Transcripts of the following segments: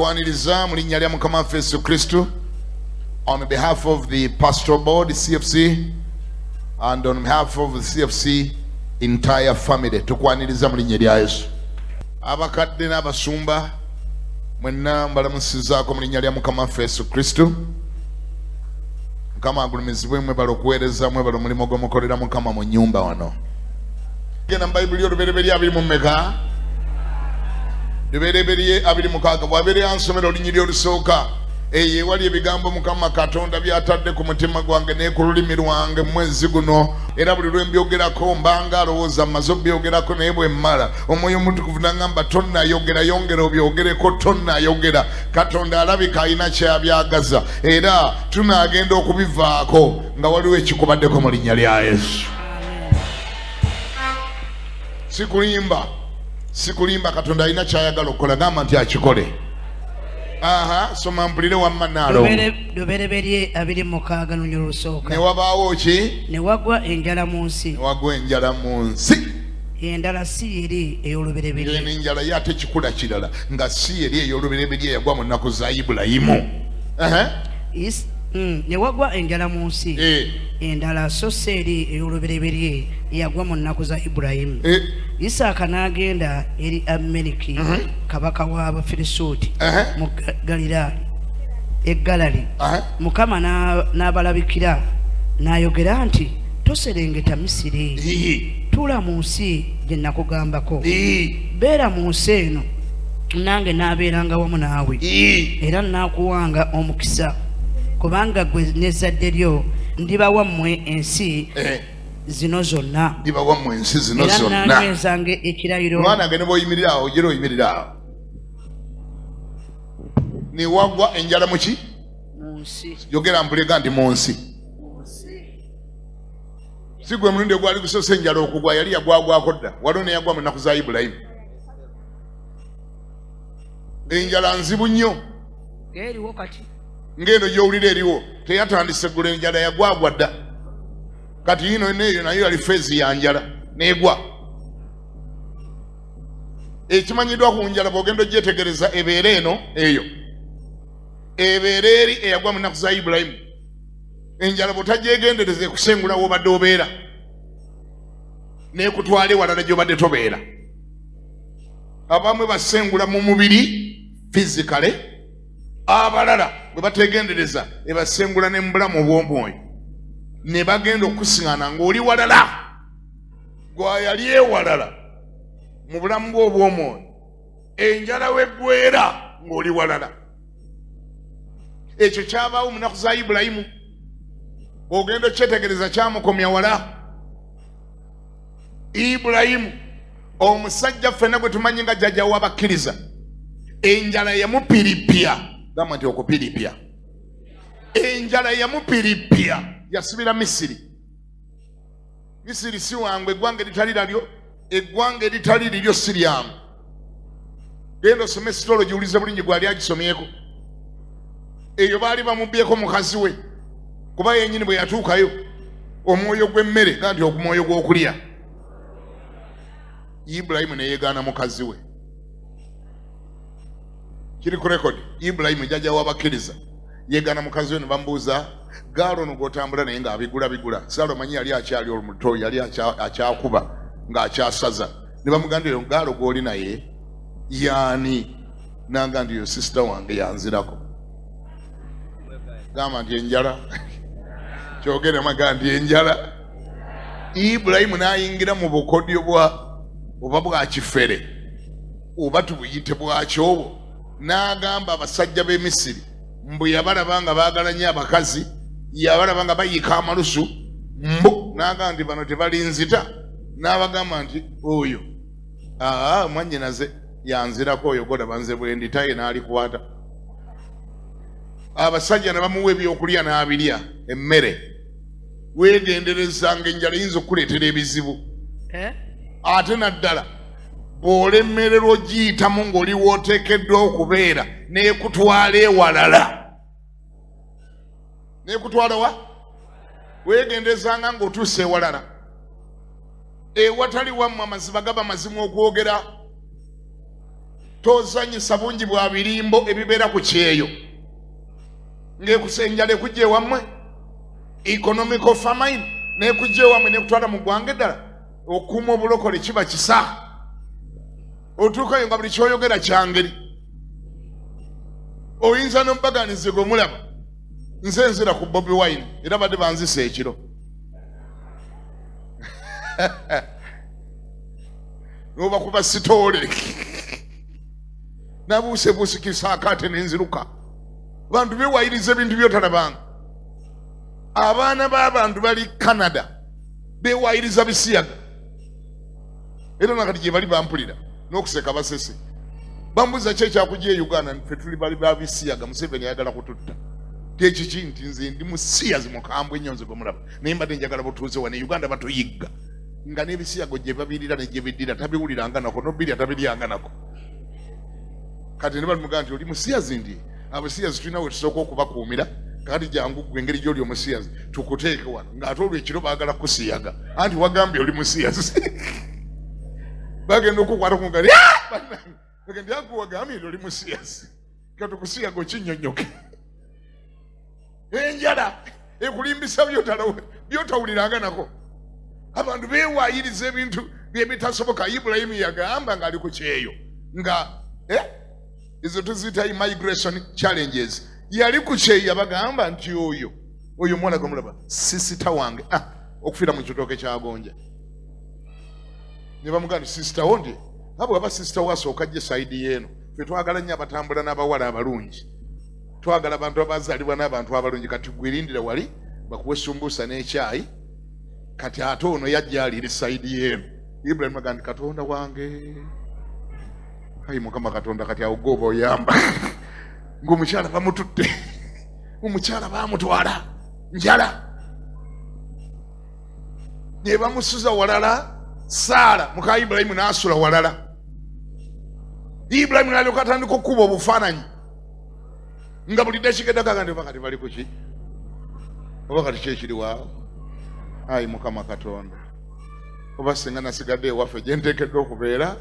tukwaniriza mu linnya lya Mukama waffe Yesu Kristo, on behalf of the pastoral board, CFC, and on behalf of the CFC entire family, tukwaniriza mu linnya lya Yesu. Abakadde n'abasumba mwenna mbalamusizaako mu linnya lya Mukama waffe Yesu Kristo. Mukama agulumizibwe, mwebale okuweereza, mwebale omulimu gw'omukolera Mukama mu nnyumba wano. Genda mu Bayibuli olubereberye 20 lubereberye 26 bw'abeere ansomera olunyiri olusooka. Eyo ewali ebigambo Mukama Katonda by'atadde ku mutima gwange ne ku lulimi lwange mwezi guno, era buli lwe mbyogerako mbanga alowooza mmaze obyogerako naye bwe mmala omwoyo omutukuvu n'aŋŋamba tonnayogera, yongera obyogereko, tonnayogera. Katonda alabika alina kyabyagaza era tunaagenda okubivaako nga waliwo ekikubaddeko mu linnya lya Yesu. Sikulimba, Katonda alina kyayagala okukola, gamba nti akikole. Soma mpulire wamma nalo. Lubereberye 26 lunyiri olusooka. Ne wabaawo ki? Ne wagwa enjala mu nsi. Endala si eri ey'olubereberye. Enjala yate kikula kirala nga si eri ey'olubereberye yagwa mu nnaku za Ibulayimu. Ne wagwa enjala mu nsi. Endala so si eri ey'olubereberye yagwa mu nnaku za Ibulayimu. Isaaka n'agenda eri Abimeleki kabaka w'Abafirisuuti mu Galali. Mukama n'abalabikira n'ayogera nti, toserengeta Misiri, tuula mu nsi gye nakugambako. Beera mu nsi eno nange n'abeeranga wamu naawe, era naakuwanga omukisa, kubanga gwe n'ezzadde lyo ndibawa mmwe ensi zino zonna. Era nanywezanga ekirayiro. Mwana wange ne bw'oyimirira awo ojjera oyimirira awo. Ne wagwa enjala mu ki? Mu nsi. Yogera mpulega nti mu nsi. Si gwe mulundi ogwali gusoose enjala okugwa, yali yagwagwako dda. Waliwo ne yagwa mu nnaku za Ibulayimu. Enjala nzibu nnyo. Eriwo kati. Ng'eno gy'owulira eriwo. Teyatandise gula enjala, yagwagwa dda. Kati yino neyo nayo yali feezi ya njala negwa. Ekimanyiddwa ku njala bw'ogenda ogyetegereza ebeera eno eyo. Ebeera eri eyagwa mu nnaku za Ibulayimu. Enjala bw'otagyegendereza ekusengula w'obadde obeera, n'ekutwala ewalala gy'obadde tobeera. Abamwe basengula mu mubiri fizikale, abalala bwe bategendereza ebasengula ne mu bulamu obw'omwoyo. Ne bagenda okusiŋŋaana ng'oli walala, gwayali ewalala mu bulamu bwo obw'omwoyo. Enjala weggwera ng'oli walala. Ekyo kyabaawo mu nnaku za Ibulayimu. Ogenda okyetegereza kyamukomya wala. Ibulayimu omusajja ffenna gwe tumanyi nga jjajja w'abakkiriza, enjala yamupiripya. Gamba nti okupiripya. Enjala yamupiripya. Yasubira Misiri. Misiri si wangu, eggwanga eritali liryo si lyangu. Genda osome esitolo giwulize bulungi gwali agisomyeko. Eyo baali bamubbyeko mukazi we, kuba yennyini bwe yatuukayo omwoyo gw'emmere kanti omwoyo gw'okulya. Ibulayimu ne yeegaana mukazi we. Kiri ku rekodi. Ibulayimu jjajja w'abakkiriza yeegaana mukazi we, ne bamubuuza, gaalo ono gw'otambula naye ng'abigula. Saalo manyi yali akyali olubuto, yali akyakuba ng'akyasaza. Ne bamugambira, gaalo gw'oli naye yaani? N'agamba nti yo sisita wange yanzirako. Gamba nti enjala. Kyogere magamba nti enjala. Ibulayimu n'ayingira mu bukodyo oba bwa kifere, oba tubuyite bwakyo obwo. N'agamba abasajja b'e Misiri mbu yabalaba nga baagala nnyo abakazi, yabalaba nga bayiika amalusu, n'agamba nti bano tebali nzita. N'abagamba nti oyo mwannyinaze yanzirako, oyo golaba nze bwe nditaye, n'alikwata. Abasajja ne bamuwa ebyokulya n'abirya, emmere. Weegenderezanga enjala yinza okukuleetera ebizibu. Ate naddala bw'olemererwa ogiyitamu ng'oli wooteekeddwa okubeera, n'ekutwala ewalala. N'ekutwala wa? Weegenderezanga ng'otuuse ewalala. Ewatali wammwe amaziba gaba mazimu okwogera. tozanyisa bungi bwa birimbo ebibeera ku kyeyo ng'ekusenjala ekujja ewammwe economical famine n'ekujja ewammwe n'ekutwala mu ggwanga eddala okuuma obulokole kiba kisa otuukayo nga buli kyoyogera kyangeri oyinza n'omubaganizi gwe mulaba nze nzira ku Bobi Wine era badde banzisa ekiro noba kuba sitoole nabuusebuusikisa akaate n'enziruka bantu bewayiriza ebintu byotalabanga abaana b'abantu bali Canada bewayiriza bisiyaga era nakati gye bali bampulira n'okuseka basese bambuza ki ekyakujja e Uganda ffe tuli bali babisiyaga Museveni ayagala kututta tekiki nti nze ndi musiyazi mukambwe ennyo nze gwemulaba naye mbadde njagala butuuze wano e Uganda batuyigga nga n'ebisiyago gye babirira ne gye biddira tabiwuliranga nako nobirya tabiryanga nako kati ne balimugamba nti oli musiyazi ndi abasiyazi tulina we tusooka okubakuumira kati jangu gwe engeri gy'oli omusiyazi tukuteeke wano ng'ate olwo ekiro baagala kusiyaga anti wagambye oli musiyazi bagenda okukwata kungali bagenda akuwagambye nti oli musiyazi katukusiyaga okinnyonnyoke enjala ekulimbisa byotawuliranga nako abantu bewayiriza ebintu byebitasoboka. Ibulayimu yagamba ng'ali ku kyeyo nga ezo tuziyita immigration challenges yali ku kyeyo yabagamba nti oyo mwana gwe mulaba sisita wange okufiira mu kitooke kyagonja ne bamugamba sisita wo ndi abo aba sisita wasooka gye sayidi yeeno ffe twagala nnyo abatambula n'abawala abalungi twagala abantu abazaalibwa n'abantu abalungi kati gwirindira wali bakuwa esumbuusa n'ekyayi kati ate ono yajja alira sayidi yeeno Ibulayimu agamba nti Katonda wange ayi Mukama Katonda kati awo gooba oyamba ng'omukyala bamututte omukyala baamutwala njala ne bamusuza walala Saara muka Ibulayimu n'asula walala Ibulayimu n'alyoka atandika okkuba obufaananyi nga buli dakika kagandi oba kati bali ku ki oba kati kyekiri waawo ayi Mukama Katonda oba singa nasigadde ewaffe gye nteekeddwa okubeera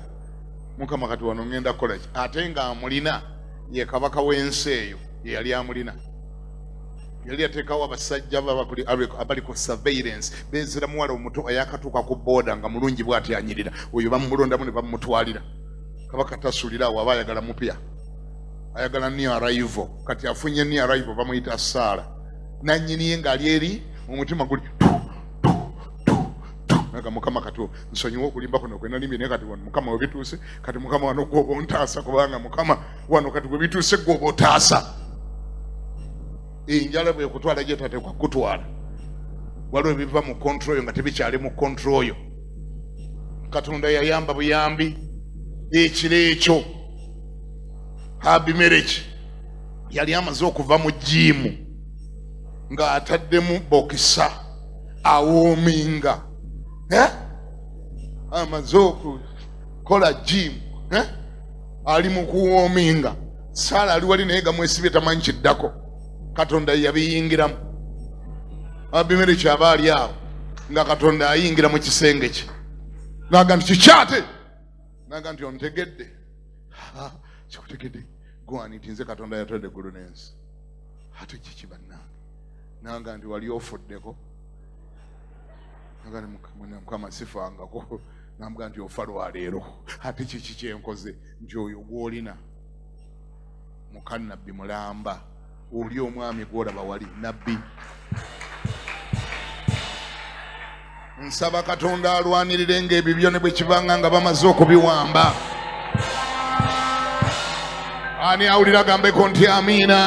Mukama kati wano ngenda kukola ki ate nga amulina ye kabaka w'ensi eyo ye yali amulina yali yateekawo abasajja abali ku surveillance beezira muwala omuto ayakatuuka ku booda nga mulungi bw'ati anyirira oyo bamulondamu ne bamutwalira kabaka tasulira awo aba ayagala mupya ayagala new arrival kati afunye new arrival bamuyita Saara nannyini ye ng'ali eri omutima guli naga Mukama kati nsonyiwa okulimba kuno gwe nalimbye naye kati wano Mukama webituuse kati Mukama wano gwoba ontaasa kubanga Mukama wano kati webituuse gwoba otaasa enjala bwe kutwala gye tateekwa kutwala waliwo ebiva mu control yo nga tebikyali mu control yo Katonda yayamba buyambi ekiro ekyo Abimereki yali amaze okuva mu jiimu ng'ataddemu bokisa awoominga amaze okukola jiimu ali mu kuwoominga Saara ali wali naye gamwesibye tamanyi kiddako Katonda yabiyingiramu Abimereki aba ali awo nga Katonda ayingira mu kisenge kye naga nti kikyate naga nti ontegedde kikutegedde gwani nti nze Katonda yatodde eggulu n'ensi ate kiki bannange naga nti wali ofuddeko naga Mukama sifangako namuga nti ofa lwaleero ate kiki kyenkoze nti oyo gw'olina muka nabbi mulamba oli omwami gw'olaba wali nabbi nsaba Katonda alwanirire ng'ebibyo ne bwe kibanga nga bamaze okubiwamba ani awulira gambeko nti amiina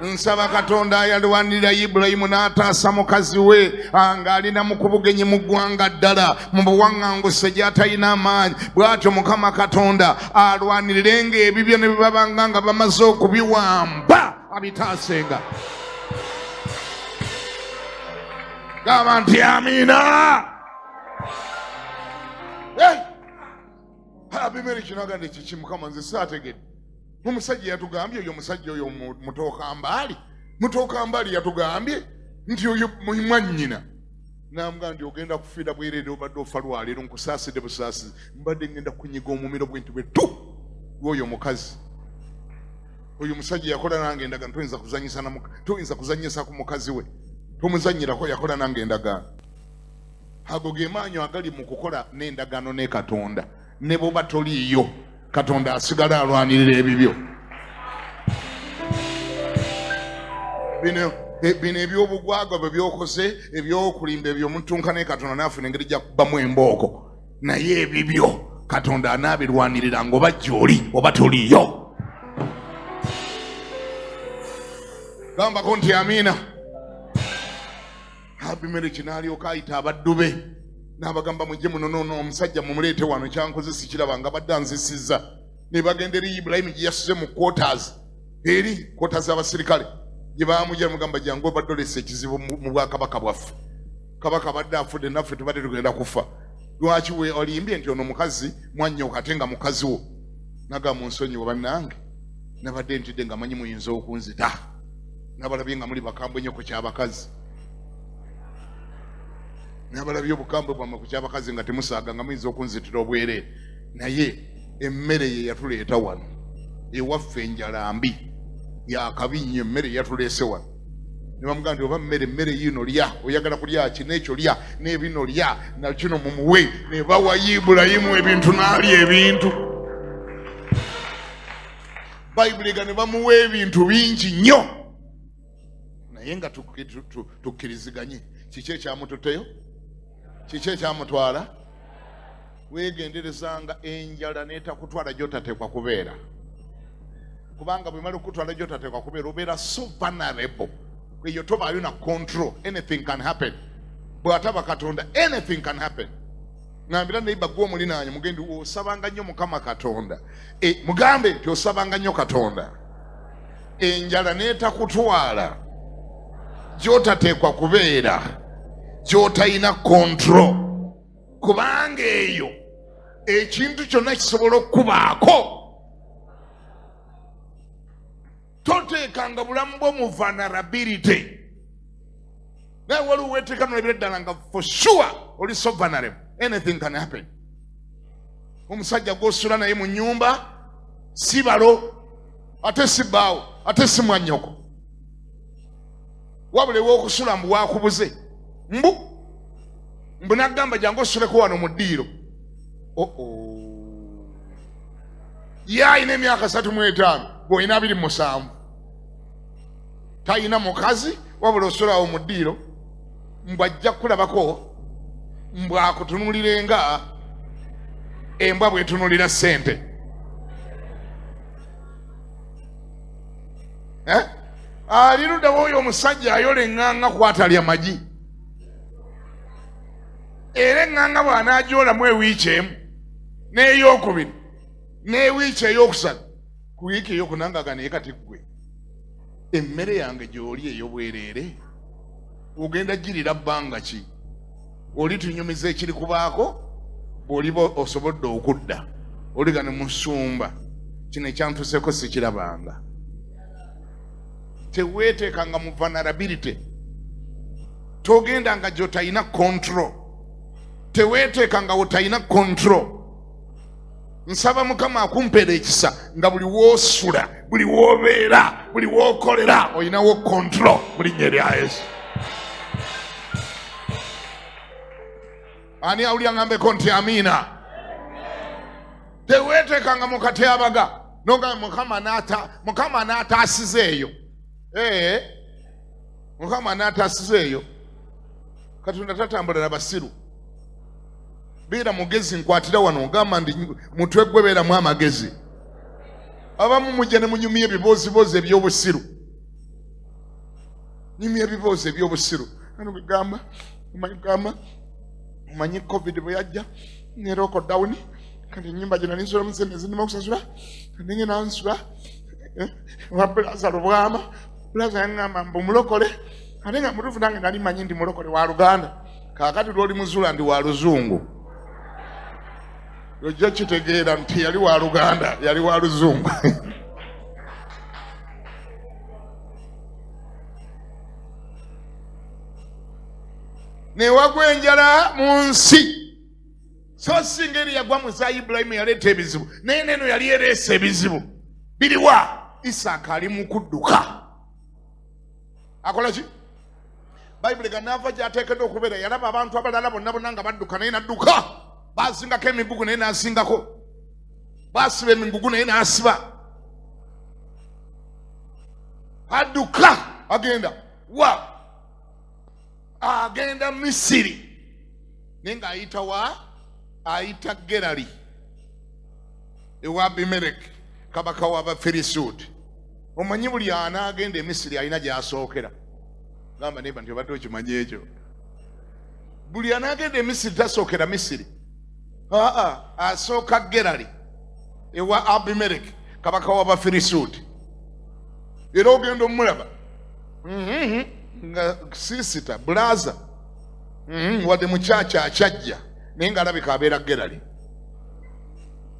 nsaba Katonda ayalwanirira Ibulayimu n'ataasa mukazi we ng'alina mu kubugenyi mu ggwanga ddala mu buwaŋŋanguse gy'atalina amaanyi bw'atyo Mukama Katonda alwanirire ng'ebibyo ne bibabanga nga bamaze okubiwamba abitaasenga gamba nti amiina Abimereki n'agamba kiki Mukama nze saategedde omusajja yatugambye oyo omusajja oyo mutookambaali yatugambye nti oyo mwannyina N'amugamba nti ogenda kufiira bwereere obadde ofa lwaleero nkusaasidde busaasizi mbadde ngenda kunyiga omumiro bw'entube tu lw'oyo omukazi. Oyo musajja yakola nange endagaano toyinza kuzanyisa ku mukazi we tomuzanyirako, yakola nange endagaano. Ago ge maanyi agali mu kukola n'endagaano ne Katonda. Ne bw'oba toliiyo Katonda asigala alwanirira ebibyo. Bino ebyobugwagwa bwe byokoze ebyokulimba ebyo omutunka ne Katonda naafuna engeri gya kubamu embooko, naye ebibyo Katonda anaabirwanirira ng'oba gy'oli oba toliiyo. Gambako nti amiina. Abimereki n'alyoka ayita abaddu be n'abagamba mujje muno noono omusajja mumuleete wano, kyankoze sikiraba nga badde anzisizza. Ne bagenda eri Ibulayimu gye yasuze mu quarters abasirikale gye baamujja mugamba jangu obadde olesa ekizibu mu bwakabaka bwaffe. Kabaka badde afudde naffe tubadde tugenda kufa. Lwaki we olimbye nti ono mukazi mwannyoka ate nga mukazi wo? Naga mu nsonyi bannange nabadde ntidde nga manyi muyinza okunzita. Nabalabye nga muli bakambwe nnyo ku kyabakazi. Nabalabye obukambwe bwammwe ku kyabakazi nga temusaaga nga muyinza okunzitira obwereere. Naye emmere ye yatuleeta wano ewaffe enjala mbi yakabi nnyo, emmere yatuleese wano. Ne bamugamba nti oba mmere yino lya, oyagala kulya ki n'ekyo lya, n'ebino lya, na kino mumuwe. Ne bawa Ibulayimu ebintu n'alya ebintu. Bayibuli ga ne bamuwa ebintu bingi nnyo. Naye nga tukkiriziganye, kiki ekyamututeyo? Kiki ekyamutwala? Weegenderezanga enjala n'etakutwala gy'otateekwa kubeera. Kubanga bwe mala okutwala gy'otateekwa kubeera obeera so vulnerable. Eyo tobaayo na control. Anything can happen. Bw'ataba Katonda anything can happen. Ngambira neiba gwo mulinaanye mugendi osabanga nnyo Mukama Katonda. Mugambe nti osabanga nnyo Katonda. Enjala n'etakutwala gy'otateekwa kubeera, gy'otalina control. Kubanga eyo ekintu kyonna kisobola okubaako. Toteekanga bulamu bwo mu vulnerability. Naye waliwo weeteeka nolabira ddala nga for sure oli so vulnerable. Anything can happen. Omusajja gw'osula naye mu nnyumba si balo, ate si bbaawo, ate si mwannyoko. Wabula ew'okusula mbu waakubuze. Mbu n'agamba jangu osuleko wano mu ddiiro. Ye alina emyaka 35, bw'olina 27. Talina mukazi, wabula osulawo mu ddiiro. Mbu ajja kulabako, mbu akutunuulire nga embwa bw'etunuulira ssente. Ali ludda w'oyo omusajja ayola eŋŋaŋŋa kw'atalya magi. Era eŋŋaŋŋa bw'anaagyolamu ewiiki emu, n'eyokubiri, n'ewiiki ey'okusatu, ku wiiki ey'okunangaga naye kati ggwe emmere yange gy'oli ey'obwereere ogenda girira bbanga ki? Oli tunyumiza ekiri kubaako bw'oliba osobodde okudda oligane mu ssumba kino ekyantuseko sikirabanga. Teweeteekanga mu vulnerability. Togendanga gy'otalina control. Teweeteekanga wotalina control. Nsaba Mukama akumpeera ekisa nga buli w'osula, buli w'obeera, buli w'okolera olinawo control mu linnya erya Yesu. Ani awulira ngambeko nti amiina? Teweeteekanga mu katyabaga n'ogamba Mukama n'ataasize eyo. Mukama n'ataasize eyo. Katonda tatambula na basiru. Beera mugezi nkwatira wano ogamba ndi mutwe gwe beeramu amagezi. Abamu mujja ne munyumya ebiboozibozi eby'obusiru. Nyumya ebiboozi eby'obusiru. Ano gamba omanyi COVID bwe yajja ne lockdown kati ennyumba gye nali nsula musente zindima okusasula kati ngenda nsula wabulaza lubwama bulaza yaŋŋamba mbu mulokole ate nga mutuufu nange nali manyi ndi mulokole wa Luganda. Kaakati lw'oli muzula ndi wa Luzungu. Ojja kitegeera nti yali wa Luganda, yali wa Luzungu. ne wagwa enjala mu nsi. So singa eri yagwa mu za Ibulayimu yaleeta ebizibu, naye neno yali ereese ebizibu. Biriwa? Isaaka ali mu kudduka. Akola ki? Bayibuli gannaava gy'ateekeddwa okubeera, yalaba abantu abalala bonna nga badduka naye n'adduka. Baasingako emigugu naye n'asingako. Baasiba emigugu naye n'asiba. Adduka agenda wa? Agenda Misiri. Naye ng'ayita wa? Ayita Gerali ewa Abimeleki kabaka w'Abafirisuuti. Omanyi buli anaagenda e Misiri alina gy'asookera. Gamba neba nti obadde okimanyi ekyo. Buli anaagenda e Misiri tasookera Misiri. Asooka Gerali ewa Abimeleki kabaka w'Abafirisuuti. Era ogenda omulaba nga sisita bulaza wadde mukyakya akyajja naye ng'alabika abeera Gerali.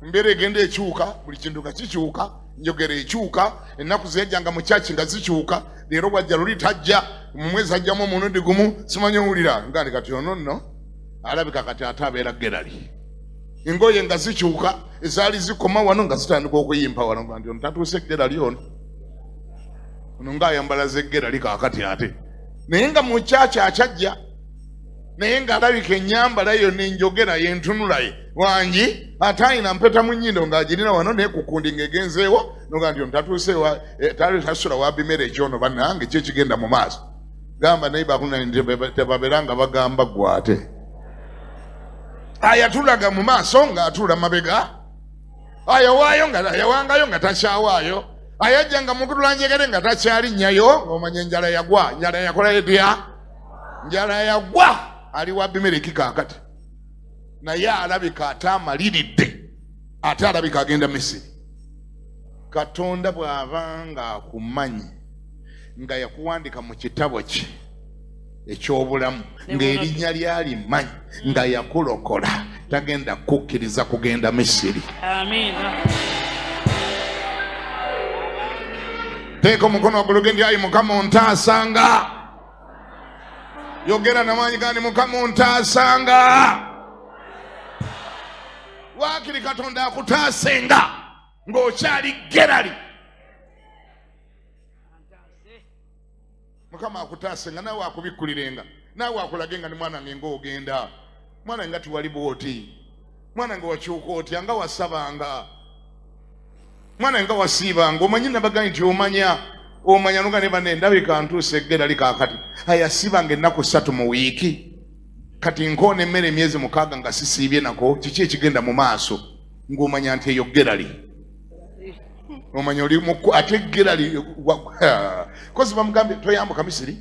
Embeera egenda ekyuka, buli kintu nga kikyuka, njogera ekyuka, ennaku zejjanga mu kyaki nga zikyuka. Leero wajja luli tajja, mu mwezi ajjamu omulundi gumu, simanyi owulira nga kati ono nno alabika kati ate abeera Gerali. Engoye nga zikyuka, ezaali zikoma wano nga zitandika okuyimpa wano nga nti ono tatuuse Gerali ono. Ono ng'ayambala ze Gerali kaakati ate. Naye nga mu kyaki akyajja, naye ng'alabika ennyambala yonna enjogera yentunula ye wangi ate ayina mpeta mu nnyindo ng'agirina wano naye kukundi ng'egenzeewo noga nti ontatuusewa tasula wa Abimeleki ono bannange ki ekigenda mu maaso. Gamba naye tebabeera nga bagamba gwate. Ayatulaga mu maaso ng'atuula mabega. Ayawaayo ayawangayo nga takyawaayo. Ayajja nga mukutula njegere nga takyalinnyayo ng'omanya enjala yagwa. Njala yakola etya? Njala yagwa. Ali wa Abimeleki kaakati. Naye alabika ate amaliridde. Ate alabika agenda Misiri. Katonda bw'aba ng'akumanyi nga yakuwandika mu kitabo kye eky'obulamu ng'erinnya lyalimanyi nga yakulokola, tagenda kukkiriza kugenda Misiri. Amiina. Teeka omukono waggulu genti ayi Mukama ontaasanga. Yogera n'amaanyi gandi Mukama ontaasanga. Waakiri Katonda akutaasenga ng'okyali Gerali. Mukama akutaasenga naawe akubikkulirenga. Naawe akulagenga ni mwana nge ng'ogenda. Mwana nga tiwali bw'oti. Mwana nga wakyuka otya nga wasabanga. Mwana nga wasiibanga. Omanyi nabagambye nti omanya nuga ne banne ndabika ntuuse Gerali kaakati. Ayasibanga ennaku 3 mu wiiki. Kati nkoona emmere emyezi 6 nga sisiibye nako. Kiki ekigenda mu maaso? Ng'omanya nti eyo Gerali. Omanya oli ate Gerali kozi bamugambye toyambuka Misiri.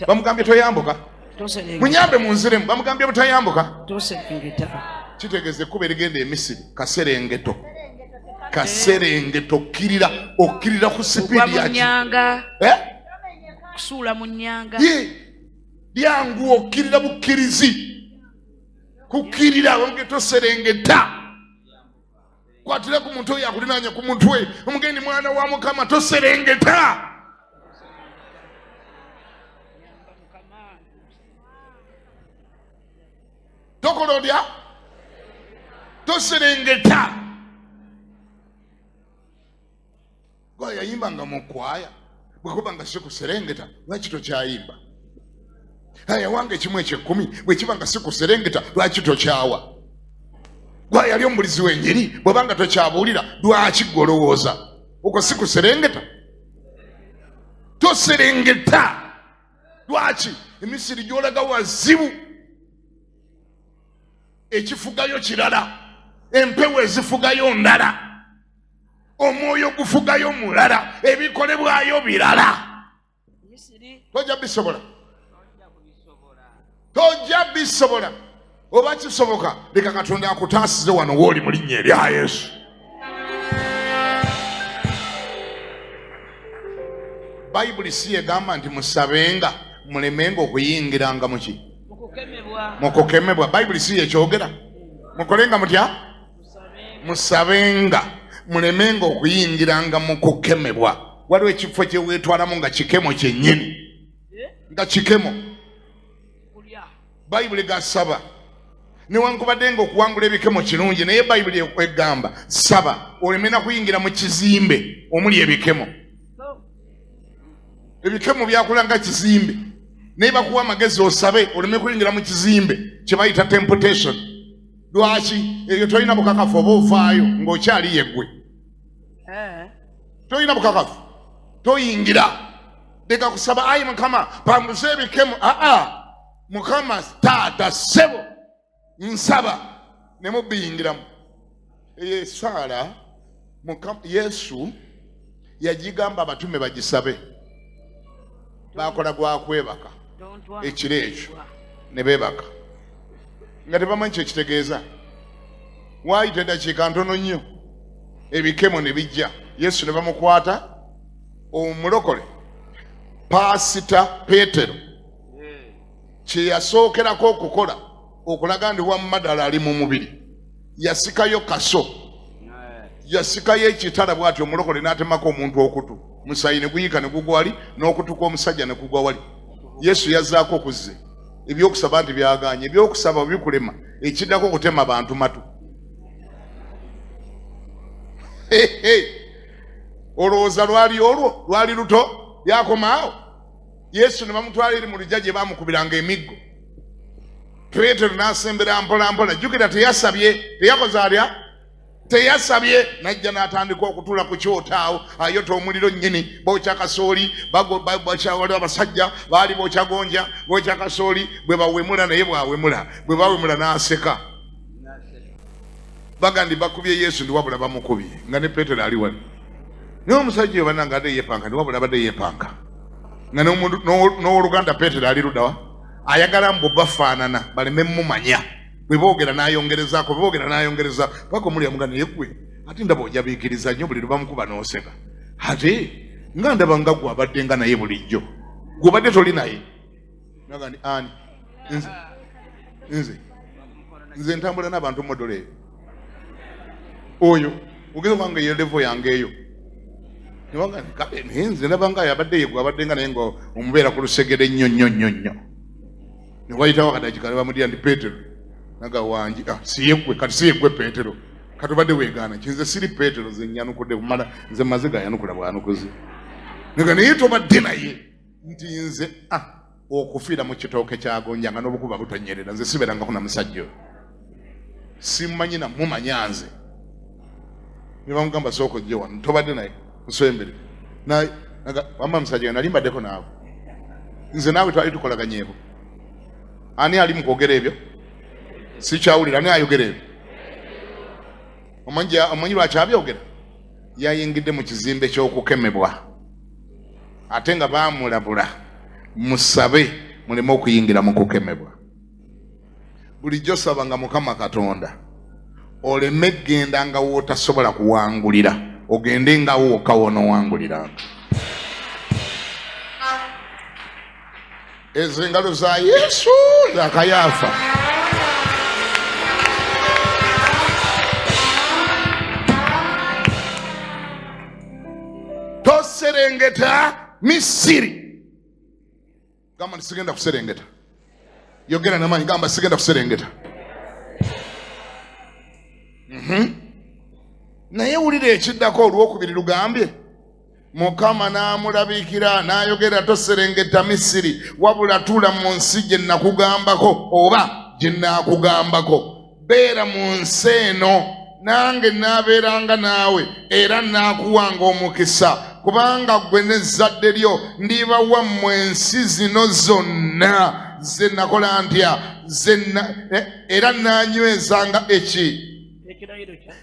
Bamugambye toyambuka. Munyambe munziremu. Bamugambye butayambuka. Kitegeeze ekkuba erigenda e Misiri Kaserengeto. Kaserengeto okkirira ku sipiidi yaki. Kusuula mu nnyanga. Lyangu okkirira bukkirizi. Kukkirira wange toserengeta. Kwatira ku muntu oyo akulinaanya ku mutwe. Omugendi mwana wa Mukama toserengeta. Tokola otya? Toserengeta. Gwe yayimbanga mu kwaya. Bwekuba nga si kuserengeta lwaki tokyayimba? Aya wange kimu eky'ekkumi bwe kiba nga si kuserengeta lwaki tokyawa? Gwe yali omubulizi w'enjiri bw'obanga tokyabuulira lwaki golowooza? Okwo si kuserengeta? Toserengeta. Lwaki? Emisiri gy'olaga wazibu. Ekifugayo kirala. Empewo ezifugayo ndala. Omwoyo gufugayo mulala. Ebikolebwayo birala. Tojja bisobola. Tojja bisobola. Oba kisoboka leka Katonda akutaasize wano w'oli mu linnya erya Yesu. Bayibuli si egamba nti musabenga mulemenga okuyingiranga muki? Mukukemebwa. Bayibuli si ekyogera. Mukolenga mutya? Musabenga mulemenga okuyingiranga mu kukemebwa. Waliwo ekifo kye weetwalamu nga kikemo kyennyini. Nga kikemo. bayibuli gasaba newankubadde nga okuwangula ebikemo kirungi naye bayibuli egamba saba olemena kuyingira mu kizimbe omuli ebikemo byakula nga kizimbe naye bakuwa amagezi osabe oleme kuyingira mu kizimbe kyebayita temptation. Lwaki ebyo tolina bukakafu oba ovaayo ng'okyali yeggwe tolina bukakafu toyingira leka kusaba ayi mukama pambuze ebikemo mukama taata ssebo nsaba ne mubiyingiramu. Eyo esaala Yesu yagigamba abatume bagisabe bakola gwa kwebaka ekiro ekyo ne beebaka nga tebamanyi kyekitegeeza. Waayita eddakiika ntono nnyo ebikemo ne bijja Yesu ne bamukwata omulokole Paasita Peetero kye yasookerako okukola okulaga ndi wamma ddala ali mu mubiri yasikayo kaso yasikayo ekitala bw'ati omulokole n'atemako omuntu okutu musayi ne guyika ne gugwa wali n'okutu kw'omusajja ne kugwa wali. Yesu yazzaako okuzze ebyokusaba nti byaganye ebyokusaba bikulema ekiddako okutema bantu matu. Olowooza lwali luto yakomaawo. Yesu ne bamutwala eri mu lujja gye baamukubiranga emiggo. Peetero n'asembera mpola mpola. Jjukira teyasabye teyakoze atya teyasabye najja n'atandika okutuula ku kyotaawo ayota omuliro nnyini bookya kasooli waliwo abasajja baali bookya gonja bookya kasooli bwe bawemula naye bwawemula bwe bawemula n'aseka baga ndi bakubye Yesu ndi wabula bamukubye nga ne Peetero ali wali naye omusajja oyo bananga ate yeepanka ndi wabula abadde yeepanka nga n'owoluganda Peetero ali ludawa ayagala mbu bafaanana baleme mumanya bwe boogera n'ayongerezaako bwe boogera n'ayongereza paka omuli amugana naye ggwe ate ndaba ojabiikiriza nnyo buli lubamukuba n'oseka ate nga ndaba nga gwe abadde nga naye bulijjo gwe obadde toli naye naga ndi ani nze ntambula n'abantu modolo eyo oyo ogeza kubanga eyo levo yange eyo newaga naye nze ndaba nga abadde ye gwe abadde nga naye nga omubeera ku lusegere nnyo nnyo nnyo nnyo ne wayitawo akadakika ne bamudira ndi Peetero naga wangi siyegwe kati siyegwe Peetero kati obadde weegaana kinze siri Peetero ze nyanukudde bumala nze maze gayanukula bwanukuzi naga naye tobadde naye nti nze okufiira mu kitooke kyagonja nga n'obukuba butonyerera nze sibeerangako na musajja oyo simumanyi namumanya nze ne bamugamba sooka ojje wano tobadde naye musembere naye naga wamba musajja nali mbaddeko naawe nze naawe twali tukolaganyeebo ani ali mu kwogera ebyo sikyawulira ani ayogera ebyo omanyi lwaki abyogera yayingidde mu kizimbe ky'okukemebwa ate nga baamulabula musabe muleme okuyingira mu kukemebwa. Bulijjo saba nga Mukama Katonda oleme genda nga wootasobola kuwangulira ogende nga wokka wonoowanguliranga. Ezo engalo za Yesu za Kayaafa. Toserengeta Misiri. Gamba sigenda kuserengeta. Yogera n'amaanyi gamba sigenda kuserengeta. Naye wulira ekiddako olwokubiri lugambye Mukama n'amulabikira n'ayogera toserengeta Misiri wabula tuula mu nsi gye nakugambako oba gye naakugambako. Beera mu nsi eno nange naabeeranga naawe era naakuwanga omukisa kubanga gwe n'ezzadde lyo ndibawa mu ensi zino zonna ze nakola ntya era naanywezanga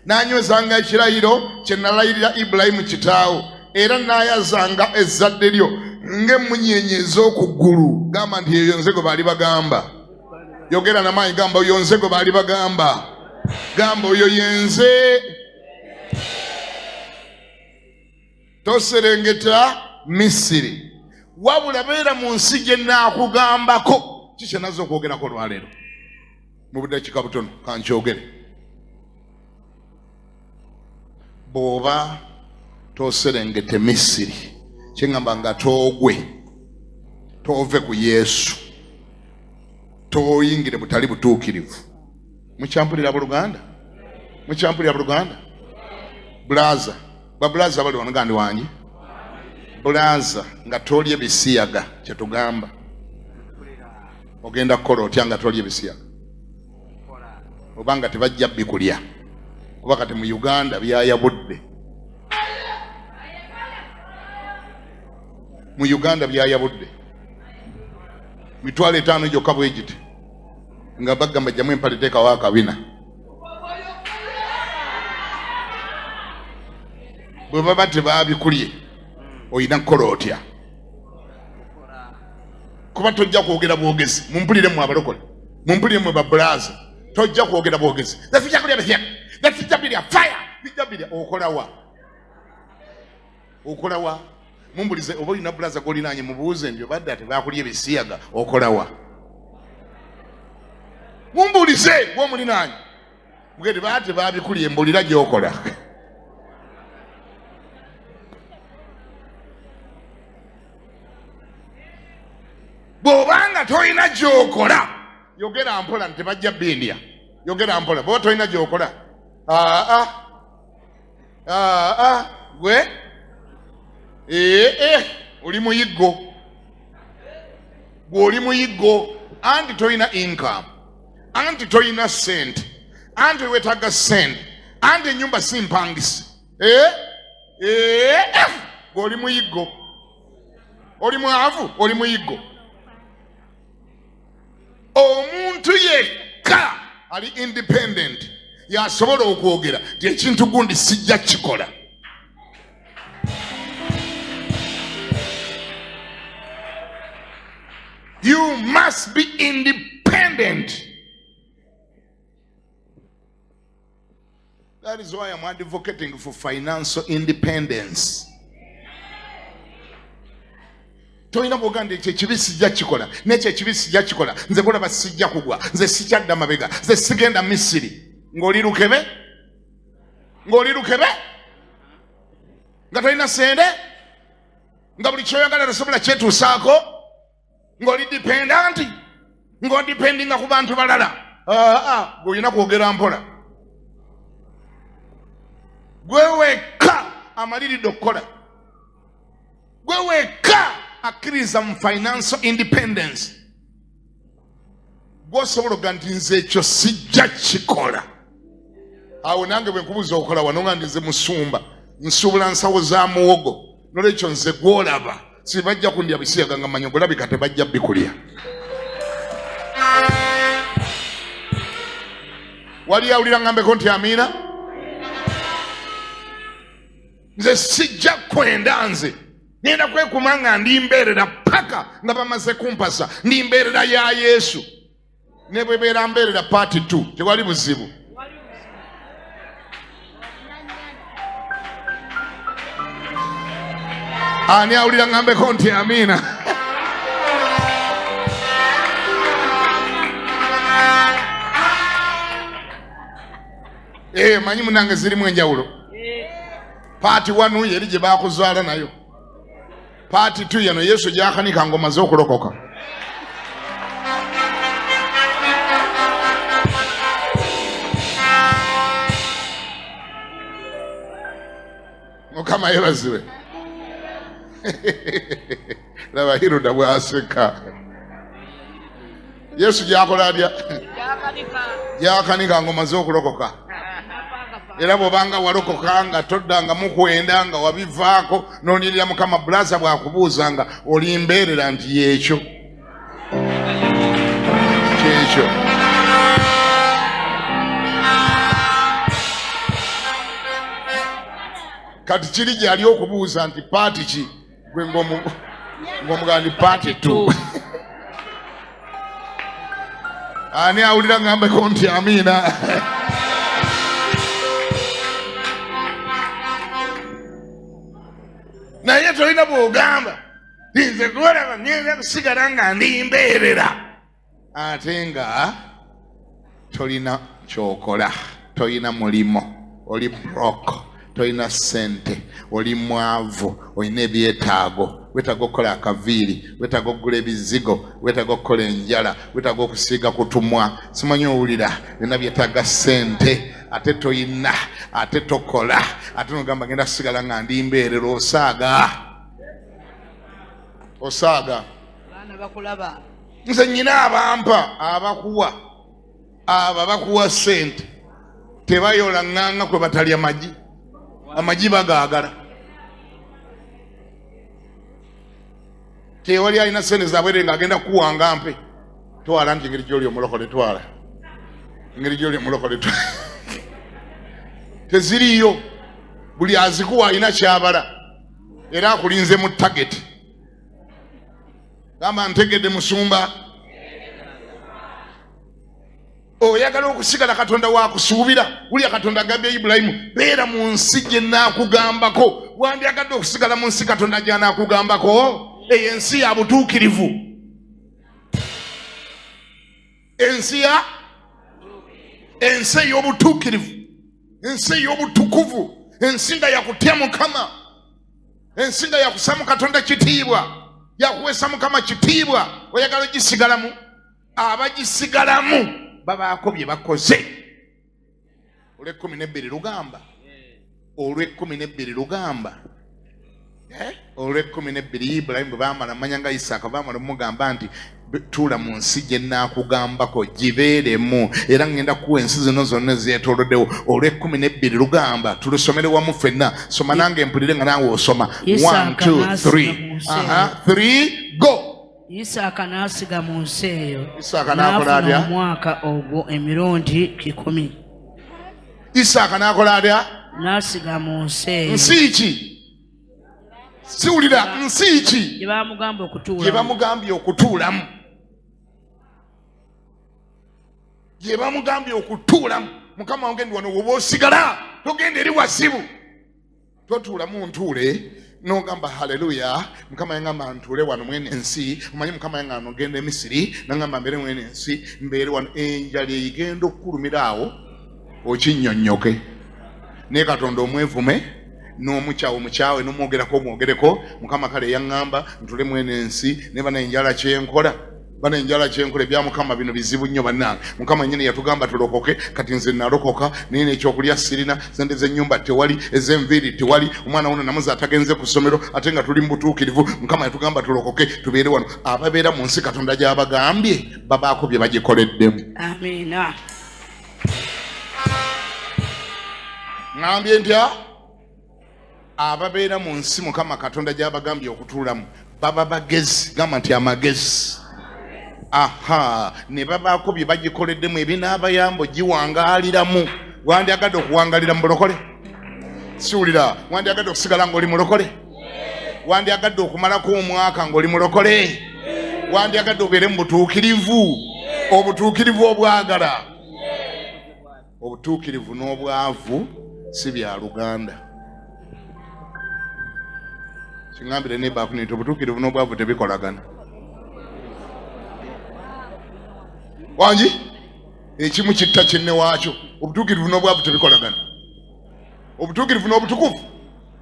nanywezanga ekirayiro kye nalayirira Ibulayimu kitaawo era naayazanga ezzadde lyo ng'emunyenye ez'oku ggulu. Gamba nti eyo nze gwe baali bagamba. Yogera n'amaanyi gamba oyo nze gwe baali bagamba. Gamba oyo yenze. Toserengeta Misiri wabula beera mu nsi gye naakugambako. Kiki nazo okwogerako olwaleero mu buddakiika butono kankyogere. Bw'oba toserengete Misiri kyengamba nga toogwe toove ku Yesu toyingire butali butuukirivu. Muchampulira Buluganda? Muchampulira Buluganda? Blaza. Bablaza bali wanagandi wanyi. Blaza nga tolye bisiyaga kyetugamba. Ogenda kukola otya nga tolye bisiyaga? Obanga tebajja bikulya. Kuba kati mu Uganda byayabudde. Mu Uganda byayabudde. Mitwalo 5 gyokka bwegiti. Nga bagamba jamu empale teekawo akabina. Bwe baba tebabikulye oyina kukola otya? Kuba tojja kwogera bwogezi. Mumpuliremu abalokole. Mumpuliremu babulaza. Tojja kwogera bwogezi. That's fire. Bijabirya okolawa. Okolawa. Mumbulize oba olina bulaza golinaanye mubuuze nti obadde ate baakulya ebisiyaga okolawa. Mumbulize bw'omulinaanye. Mugende baate baabikulya embulira gy'okola. Bw'obanga tolina gy'okola yogera mpola nti tebajja bindya. Yogera mpola bw'oba tolina gy'okola. Gwe oli muyiggo. Gwe oli muyiggo. Anti tolina income. Anti tolina sente. Anti wetaaga sente. Anti ennyumba si mpangisi. Gwe oli muyiggo. Oli mwavu, oli muyiggo. Omuntu yekka ali independent yasobola okwogera nti ekintu gundi sijja kikola. You must be independent. That is why I'm advocating for financial independence. Toyina bwoganda ekyo ekibi sijja kikola n'ekyo ekibi sijja kikola nze kulaba sijja kugwa nze sikyadda mabega nze sigenda Misiri ng'oli lukebe nga tolina sente nga buli kyoyagala tosobola kyetuusaako ng'oli dipendanti ng'odipendinga ku bantu balala. Gwe olina kwogera mpola. Gwe wekka amaliridde okukola. Gwe wekka akkiriza mu financial independence. Gwosobola okuga nti nze ekyo sijja kikola. Awo nange bwe nkubuuza okukola wano nga ndize musumba nsuubula nsawo za muwogo n'olwekyo nze gwolaba sibajja kundya bisiyaga nga manyi ogulabika tebajja bikulya. Wali awulira ngambeko nti amiina? Nze sijja kwenda nze ngenda kwekuma nga ndi mbeerera paka nga bamaze kumpasa ndi mbeerera ya Yesu. Ne bwe beera mbeerera paati 2 tewali buzibu. Ani awulira ngambeko nti amiina? Manyi munange zirimu enjawulo. Paati 1 yeri gye baakuzaala nayo. Paati 2 yano Yesu gyakanika ngoma z'okulokoka. Mukama yebaziwe. Laba Hiruda bw'aseka. Yesu gyakola atya? Gyakanika ngoma z'okulokoka. Era bw'obanga walokoka nga toddanga mu kwenda nga wabivaako n'onirira Mukama bulaza bw'akubuuza nga oli mbeerera nti yeekyo. Kyekyo. Kati kiri gyali okubuuza nti paati ki? Gwe ng'omugamba nti paati 2. Ani awulira ngambeko nti amiina? Naye tolina bw'ogamba nze gwolaba ngenda kusigala nga ndi mbeerera ate nga tolina kyokola, tolina mulimo, oli broke, tolina sente, oli mwavu, olina ebyetaago, wetaaga okukola akaviiri, wetaaga okugula ebizigo, wetaaga okukola enjala, wetaaga okusiiga kutumwa. Simanyi owulira byonna byetaaga ssente, ate toyina, ate tokola, ate nogamba genda kusigala nga ndi mbeerera. Osaaga baana bakulaba. nze nnyina abampa abakuwa, abo bakuwa ssente tebayola ŋŋaŋŋa kwe batalya magi. Amagi bagaagala. Tewali alina ssente zabwere ng'agenda kuwanga mpe. Twala nti engeri gy'oli omulokole, twala engeri gy'oli omulokole. Teziriyo. Buli azikuwa alina kyabala era akulinze mu tageti. Gamba ntegedde musumba. Oyagala okusigala Katonda wakusuubira. Buli Katonda agambye Ibulayimu, beera mu nsi gye nnaakugambako. Wandyagadde okusigala mu nsi Katonda gy'anaakugambako? Eyo ensi ya butuukirivu. Ensi ey'obutuukirivu. Ensi ey'obutukuvu. Ensi nga yakutya Mukama. Ensi nga yakussa Katonda kitiibwa. Yakuweesa Mukama kitiibwa. Oyagala gisigalamu? Abagisigalamu babaako bye bakoze. Olw'ekkumi lugamba. Olw'ekkumi lugamba. Olw'ekkumi Ibulayimu bwe baamala manya nga Isaaka baamala omugamba nti tuula mu nsi gye nnaakugambako gibeeremu era ngenda kuwa ensi zino zonna ezeetooloddewo. Olw'ekkumi lugamba. Tulusomere wamu ffenna. Soma nange mpulire nga naawe osoma. 1 2 3 3 go. Isaaka n'asiga mu nsi eyo. Isaaka n'akola atya? N'afuna omwaka ogwo emirundi 10. Isaaka n'akola atya? N'asiga mu nsi eyo. Nsi ki? Siwulira, nsi ki? Gye baamugambye okutuulamu. Gye bamugambye okutuulamu. Gye bamugambye okutuulamu. Mukama wange ndi wano woba osigala. Togenda eri wasibu. Totuulamu ntuule. Nogamba haleluya. Mukama yangamba ntuule wano mwene ensi. Omanyi Mukama yangamba nogenda e Misiri. Nangamba mbeere mwene ensi. Mbeere wano. Enjala egenda okukulumira awo. Okinnyonnyoke. Ne Katonda omwevume. N'omukyawe n'omwogereko. Mukama kale yaŋŋamba ntule mwene ensi. Ne bana enjala kyenkola. Ebya Mukama bino bizibu nnyo bannange. Mukama nnyini yatugamba tulokoke. Kati nze nalokoka. Naye n'ekyokulya sirina. Sente z'ennyumba tewali. Ez'enviiri tewali. Omwana wuno namuze atagenze ku ssomero ate nga tuli mu butuukirivu. Mukama yatugamba tulokoke tubeere wano. Ababeera mu nsi Katonda gy'abagambye babaako bye bagikoleddemu. Amiina. Ngambye ntya? Ababeera mu nsi Mukama Katonda gy'abagambye okutuulamu baba bagezi. Gamba nti amagezi. Ne babaako bye bagikoleddemu ebinaabayambo giwangaaliramu. Wandyagadde okuwangalira mu bulokole? Siwulira. Wandyagadde okusigala ng'oli mulokole? Wandyagadde okumalako omwaka ng'oli mulokole? Wandyagadde obeere mu butuukirivu? Obutuukirivu obwagala. Obutuukirivu n'obwavu si bya Luganda. Ngambire ne bakunito obutuukirivu n'obwavu tebikolagana. Wangi? Ekimu kitta kinne waakyo. Obutuukirivu n'obwavu tebikolagana. Obutuukirivu n'obutukuvu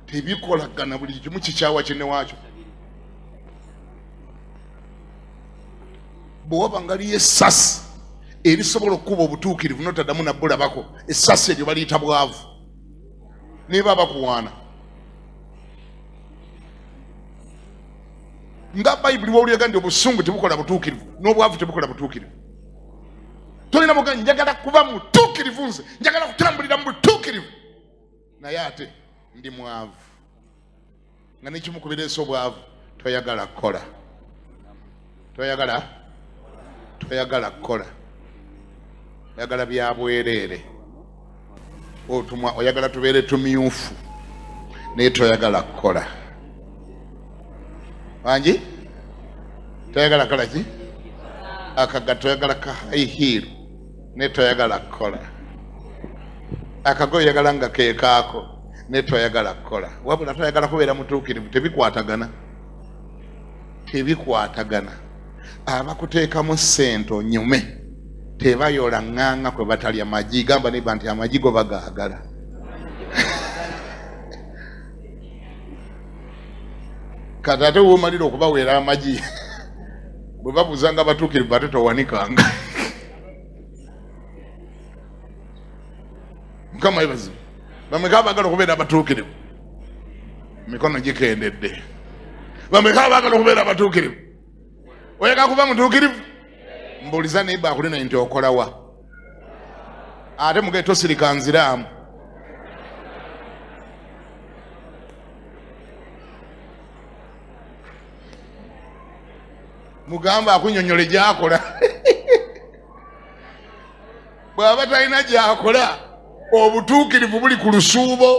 tebikolagana. Buli kimu kikyawa kinne waakyo. Bw'oba ngaliyo essasi erisobola okukuba obutuukirivu n'otaddamu nabbulabako, essasi eryo baliyita bwavu. Niba bakuwaana. Nga Bayibuli wawulira nti obusungu tebukola butuukirivu n'obwavu tebukola butuukirivu. Tolina mugamba njagala kuba mutuukirivu nze, njagala kutambulira mu butuukirivu. Naye ate ndi mwavu. Nga n'ekimu ku bireese obwavu toyagala kukola. Toyagala kukola. Oyagala bya bwereere. Oyagala tubeere tumyufu. Naye toyagala kukola. Wangi? Toyagala kola ki? Akaga toyagala ka high heel. Ne toyagala kukola. Akago oyagala nga keekaako. Ne toyagala kukola. Wabula toyagala kubeera mutuukirivu. Tebikwatagana. Abakuteekamu ssente onyume tebayola ŋŋaŋŋa kwe batalya magi. Gamba niba nti amagi go bagaagala. kati ate womalira okubaweera amagi bwe babuuzanga abatuukirivu bate towanikanga mukama yebazibu bameka baagala okubeera abatuukirivu mikono gikendedde bameka baagala okubeera abatuukirivu oyagala kuba mutuukirivu mbuuliza naye baakulina nti okolawa ate mugaye tosirika nziraamu mugamba akunyonyola gyakola bw'aba talina gyakola obutuukirivu buli ku lusuubo.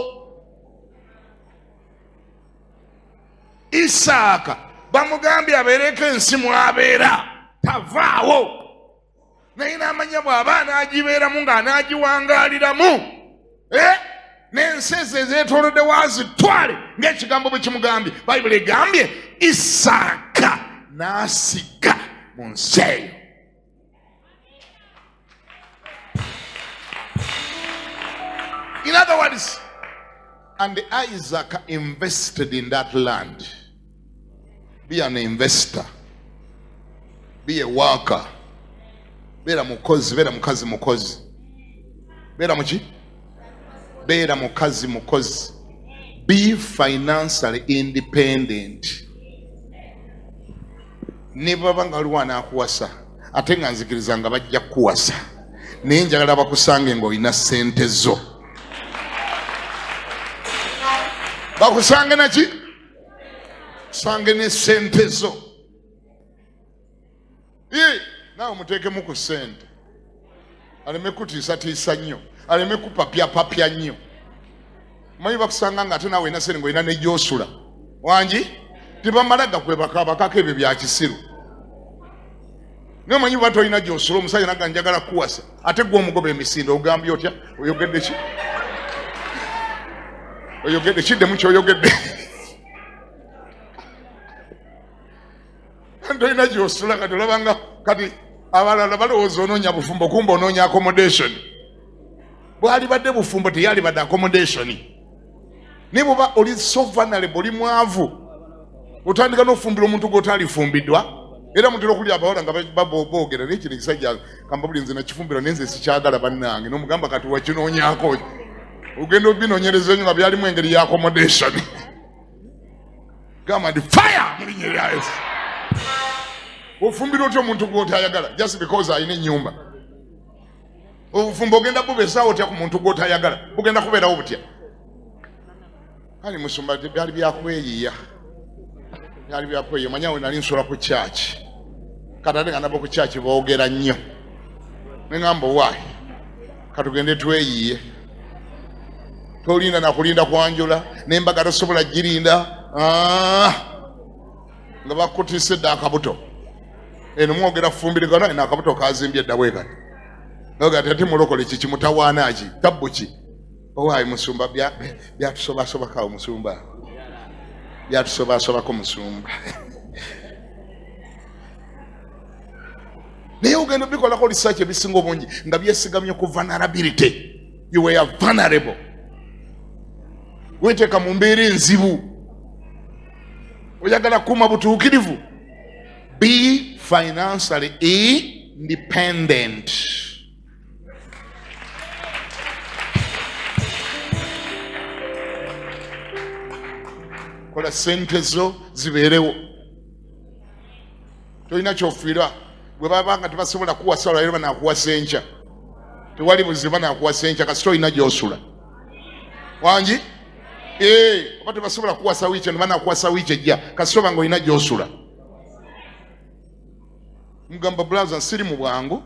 Isaaka bamugambye abeereko ensi mwabeera tavaawo naye n'amanya bw'aba anaagibeeramu ng'anaagiwangaaliramu n'ensi ezo ezeetoolodde waazitwale ng'ekigambo bwe kimugambye. Bayibuli egambye Isaaka n'asiga mu nsi eyo. In other words, and Isaac invested in that land. Be an investor. Be a worker. Beera mukozi, beera mukazi mukozi. Beera muki? Beera mukazi mukozi. Be financially independent. Ne baba nga waliwo anaakuwasa ate nga nzikiriza nga bajja kukuwasa naye njagala bakusange ng'olina ssente zo. Bakusange naki? Sange ne ssente zo. Naawe muteekemu ku ssente aleme kutiisatiisa nnyo, aleme kupapyapapya nnyo. Manyi bakusanga nga ate naawe olina ssente ng'olina ne gy'osula wangi tibamala gakwebakabakako ebyo bya kisiru. Naye manyi bw'ate olina gy'osula omusajja naga njagala kuwasa ate gwe omugoba emisinde ogambye otya? Oyogedde ki? Oyogedde kiddemu kyoyogedde? Tolina gy'osula kati olabanga kati abalala balowooza onoonya bufumbo kumba onoonya accommodation. Bw'alibadde bufumbo teyalibadde accommodation. Naye bw'oba oli so vulnerable, oli mwavu, otandika n'ofumbira omuntu gw'otalifumbiddwa. Era mutera okulya abawala nga boogera naye kino ekisajja kamba buli nze nakifumbira naye nze sikyagala bannange n'omugamba kati wakinoonyaako ogenda obinoonyereza nnyo nga byalimu engeri ya accommodation. Gamba nti fire mu linnya lya Yesu. Ofumbira otya omuntu gw'otayagala just because alina ennyumba? Obufumbo ogenda bubeesaawo otya ku muntu gw'otayagala? Bugenda kubeerawo butya? Kale musumba byali byakweyiya. Byali byakweyiya. Manyawe nali nsula ku church. Kati ate nga nabo ku church boogera nnyo. Ne ngamba waayi katugende tweyiye. Tolinda nakulinda kwanjula n'embaga tosobola girinda nga bakutiise dda akabuto. Eno mwogera fumbirigana eno akabuto kazimbye dda bwekati. Noga ate mulokole kiki mutawaana ki tabbu ki? Owaayi musumba byatusobasobako musumba. Byatusobasobako musumba. Naye ogenda bikolako research ebisinga obungi nga byesigamye ku vulnerability. You were vulnerable. Weteeka mu mbeera enzibu. Oyagala kuuma butuukirivu. Be financially independent. Kola ssente zo zibeerewo. Tolina kyofiirwa. Bwe babanga tebasobola kuwasa olwaleero banaakuwasa enkya. Tewali buzibu banaakuwasa enkya kasita olina gy'osula. Wangi? Oba tebasobola kuwasa wiiki eno banaakuwasa wiiki ejja kasita oba ng'olina gy'osula. Mugamba brother siri mu bwangu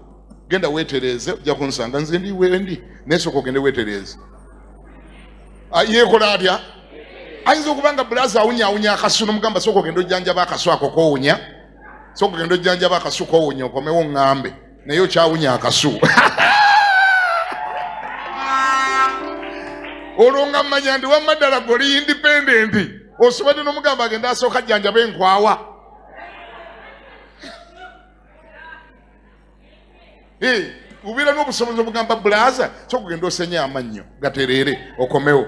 genda weetereeze ojja kunsanga nze ndi wendi naye sooka ogende weetereeze. Yeekola atya? Ayinza okuba nga brother awunyaawunya akasu n'omugamba sooka ogenda ojjanjaba akasu ako koowunya. Sooka ogenda ojjanjaba akasu koowunya okomewo ŋŋambe naye okyawunya akasu. Olwo nga mmanya ndi wamma ddala goli independent. Osobodde n'omugamba agenda asooka ajjanjaba enkwawa. Ubeera n'obusobozi obugamba brother so kugenda osenya amannyo gatereere okomewo.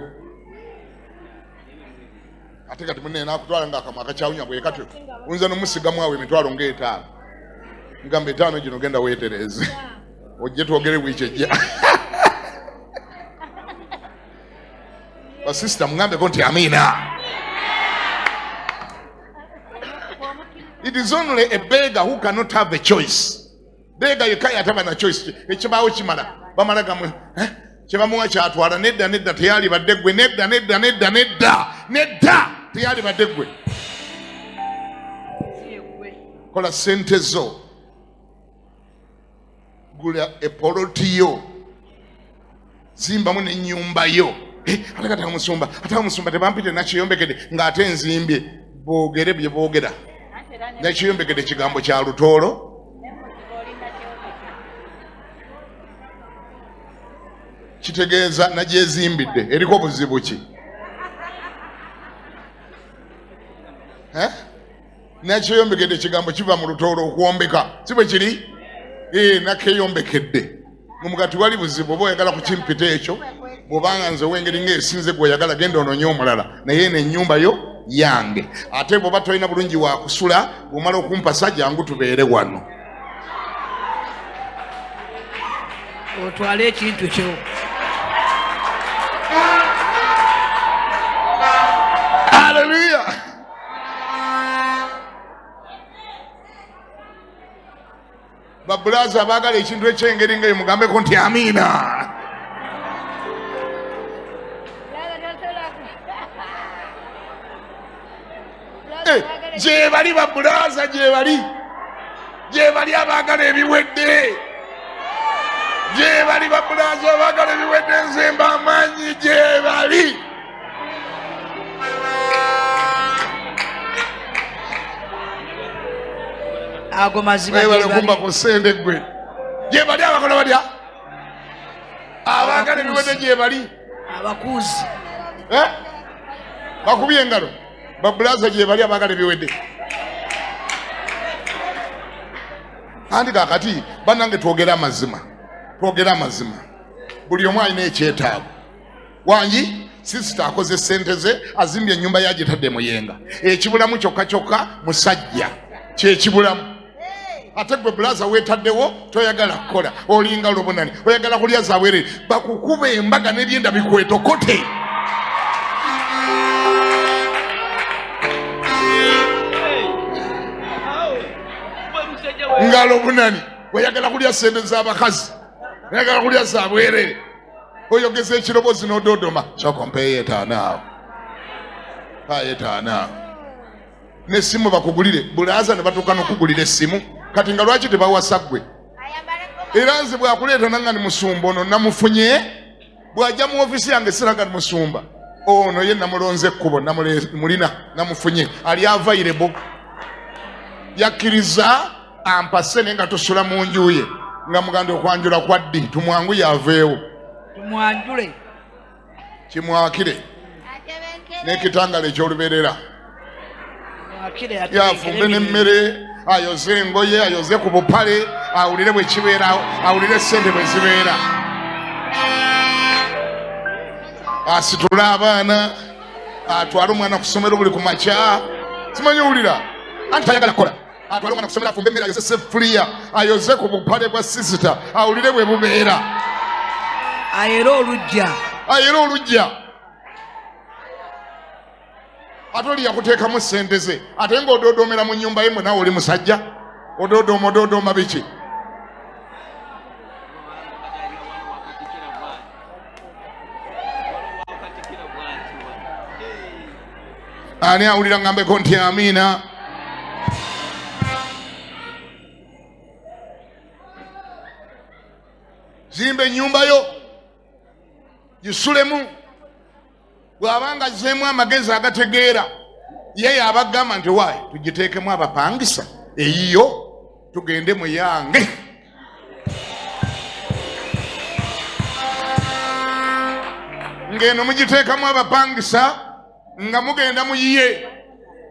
ate kati munne nakutwala ng'akamwa akakyawunya bwe kati oyinza n'omusigamu awo emitwalo ng'etaano ngamba etaano gino genda weetereze ojje twogere wiiki ejja basisita mugambeko nti amiina. It is only a beggar who cannot have a choice. Beggar yekka yataba na choice. Ekibaawo kimala bamala gamu kyebamuwa kyatwala nedda teyali badde ggwe nedda teyali badde ggwe. Kola sente zo, gula epoloti yo, zimbamu n'ennyumba yo. Ate kati amusumba tebampite nakiyombekedde ng'ate nzimbye boogere bye boogera. Nakiyombekedde kigambo kya lutoolo. Kitegeeza nagyezimbidde eriko obuzibu ki? Nakiyombekedde kigambo kiva mu lutoolo okwombeka si bwe kiri? Nakeyombekedde mugati wali buzibu oba oyagala kukimpita ekyo bw'obanga nze ow'engeri ng'esinze gwe oyagala genda ononye omulala naye eno ennyumba yo yange. Ate bw'oba tolina bulungi wa kusula bw'omala okumpasa jangu tubeere wano. Otwale ekintu kyo. Haleluya. Babulaza abaagala ekintu ekyengeri ng'eyo mugambeko nti amiina. Gye bali babulaza, gye bali abaagala ebiwedde, gye bali babulaza abaagala ebiwedde, nze mba amaanyi gye bali. Ago mazima gye bali kumba ku ssente ggwe, gye bali abakola balya abaagala ebiwedde, gye bali abakuuzi bakubye engalo. Babulaza gye bali abaagala ebiwedde. Andi kakati bannange twogere amazima. Buli omu alina ekyetaago. Wangi sisita akoze ssente ze azimbye ennyumba yagitadde muyenga. Ekibulamu kyokka musajja kyekibulamu. Ate gwe bulaza weetaddewo toyagala kukola, olinga lubunani, oyagala kulya zaabwerere, bakukuba embaga n'ebyenda bikwetokote. Ngalo bunani oyagala kulya ssente z'abakazi, oyagala kulya zaabwerere, oyogeza ekiroboozi n'ododoma soko mpeeyo etaanaawo, n'essimu bakugulire. Bulaza ne batuuka n'okugulira essimu kati nga lwaki tebawasa ggwe? Era nze bwakuleeta nanga ni musumba ono namufunye, bw'ajja mu ofisi yange siraga ni musumba ono ye namulonze ekkubo mulina namufunye ali available, yakkiriza ampase naye nga tusula mu nju ye nga muganda okwanjula kwa ddi tumwanguye aveewo, tumwanjule kimwakire n'ekitangala ekyoluberera, yafumbe n'emmere, ayoze engoye, ayoze ku bupale, awulire bwe kibeera, awulire ssente bwe zibeera, asitule abaana, atwale omwana ku ssomero buli ku makya. Simanyi owulira anti tayagala kukola. Atwale omwana ku ssomero afumbe emmere, ayoze sefuliya, ayoze ku bupale bwa sisita, awulire bwe bubeera, ayera olujja. Ate oli yakuteekamu ssente ze, ate ng'odoodoomera mu nnyumba ye, mwenawe oli musajja odoodooma biki? Ani awulira ngambeko nti amiina? Zimba ennyumba yo gisulemu. Bw'abanga azzeemu amagezi agategeera, ye yabagamba nti waayi tugiteekemu abapangisa eyiyo tugende mu yange. Ngeno mugiteekamu abapangisa nga mugenda mu ye,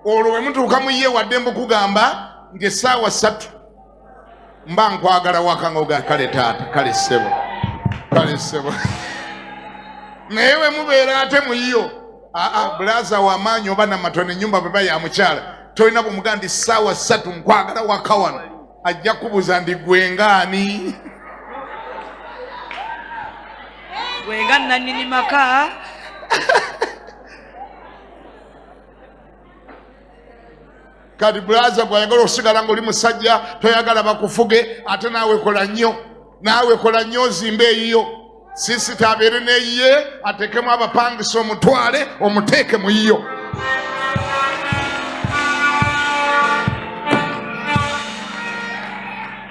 olwo bwe mutuuka mu ye wadde mbukugamba nti essaawa 3 mba nkwagala waka nga kale taata, kale ssebo naye we mubeera ate mu yo Blaza wa manyo bana matone nyumba baba ya mukyala toyina bumugandi sawa 3 nkwagala wakawano ajja kubuza ndi gwengani gwenga nanyini maka kati blaza gwayagala osigala ng'oli musajja toyagala bakufuge ate naawe kola nnyo ozimbe eyiyo sisita abeere neyiye atekemu abapangisa omutwale omuteeke mu yiyo.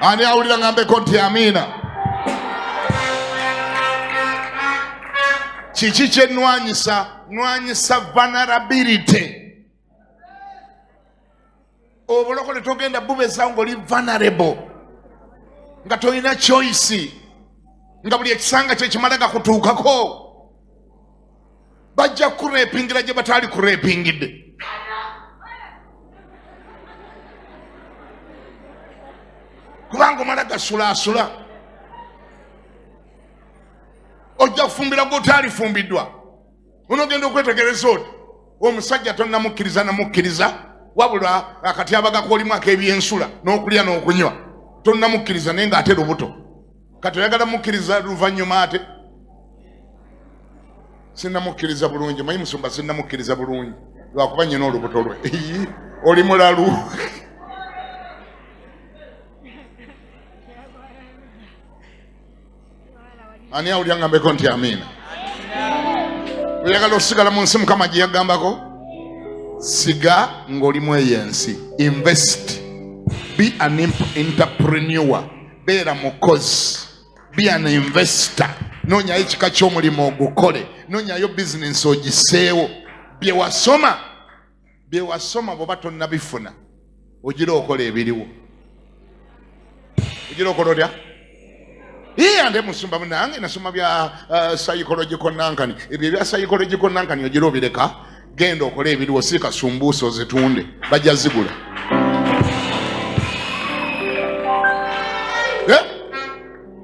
Ani awulira ngambeko nti amiina. Kiki kye nwanyisa vulnerability. Obulokole togenda bubeza ng'oli vulnerable nga tolina choice nga buli ekisanga kye kimalaga kutuukako bajja kurepingira gye bataali kurepingidde. Kubanga omala gasulaasula ojja kufumbira gw'otaalifumbiddwa. Onogenda okwetegereza oti omusajja namukkiriza wabula akatyabaga kolimu ak'ebyensula n'okulya n'okunywa tonnamukkiriza naye ng'ate lubuto kati oyagala mukkiriza luvannyuma ate sinnamukkiriza bulungi manyi musumba sinnamukkiriza bulungi lwakuba nnyina olubuto lwe oli mulalu. Ani awulira ngambeko nti amiina. Oyagala osigala mu nsi Mukama gye yagambako siga ng'olimu eyensi. Invest. Be an entrepreneur. Beera mukozi. Be an investor. Noonyayo ekika ky'omulimu ogukole. Noonyayo bizinensi ogiseewo. Bye wasoma bw'oba tonnabifuna ogira okola ebiriwo. Ogira okola otya? Ande musumba munange nasoma bya psychological nankani. Ebyo bya psychological nankani ogira obireka. Genda okola ebiriwo si kasumbuusa ozitunde bajja zigula.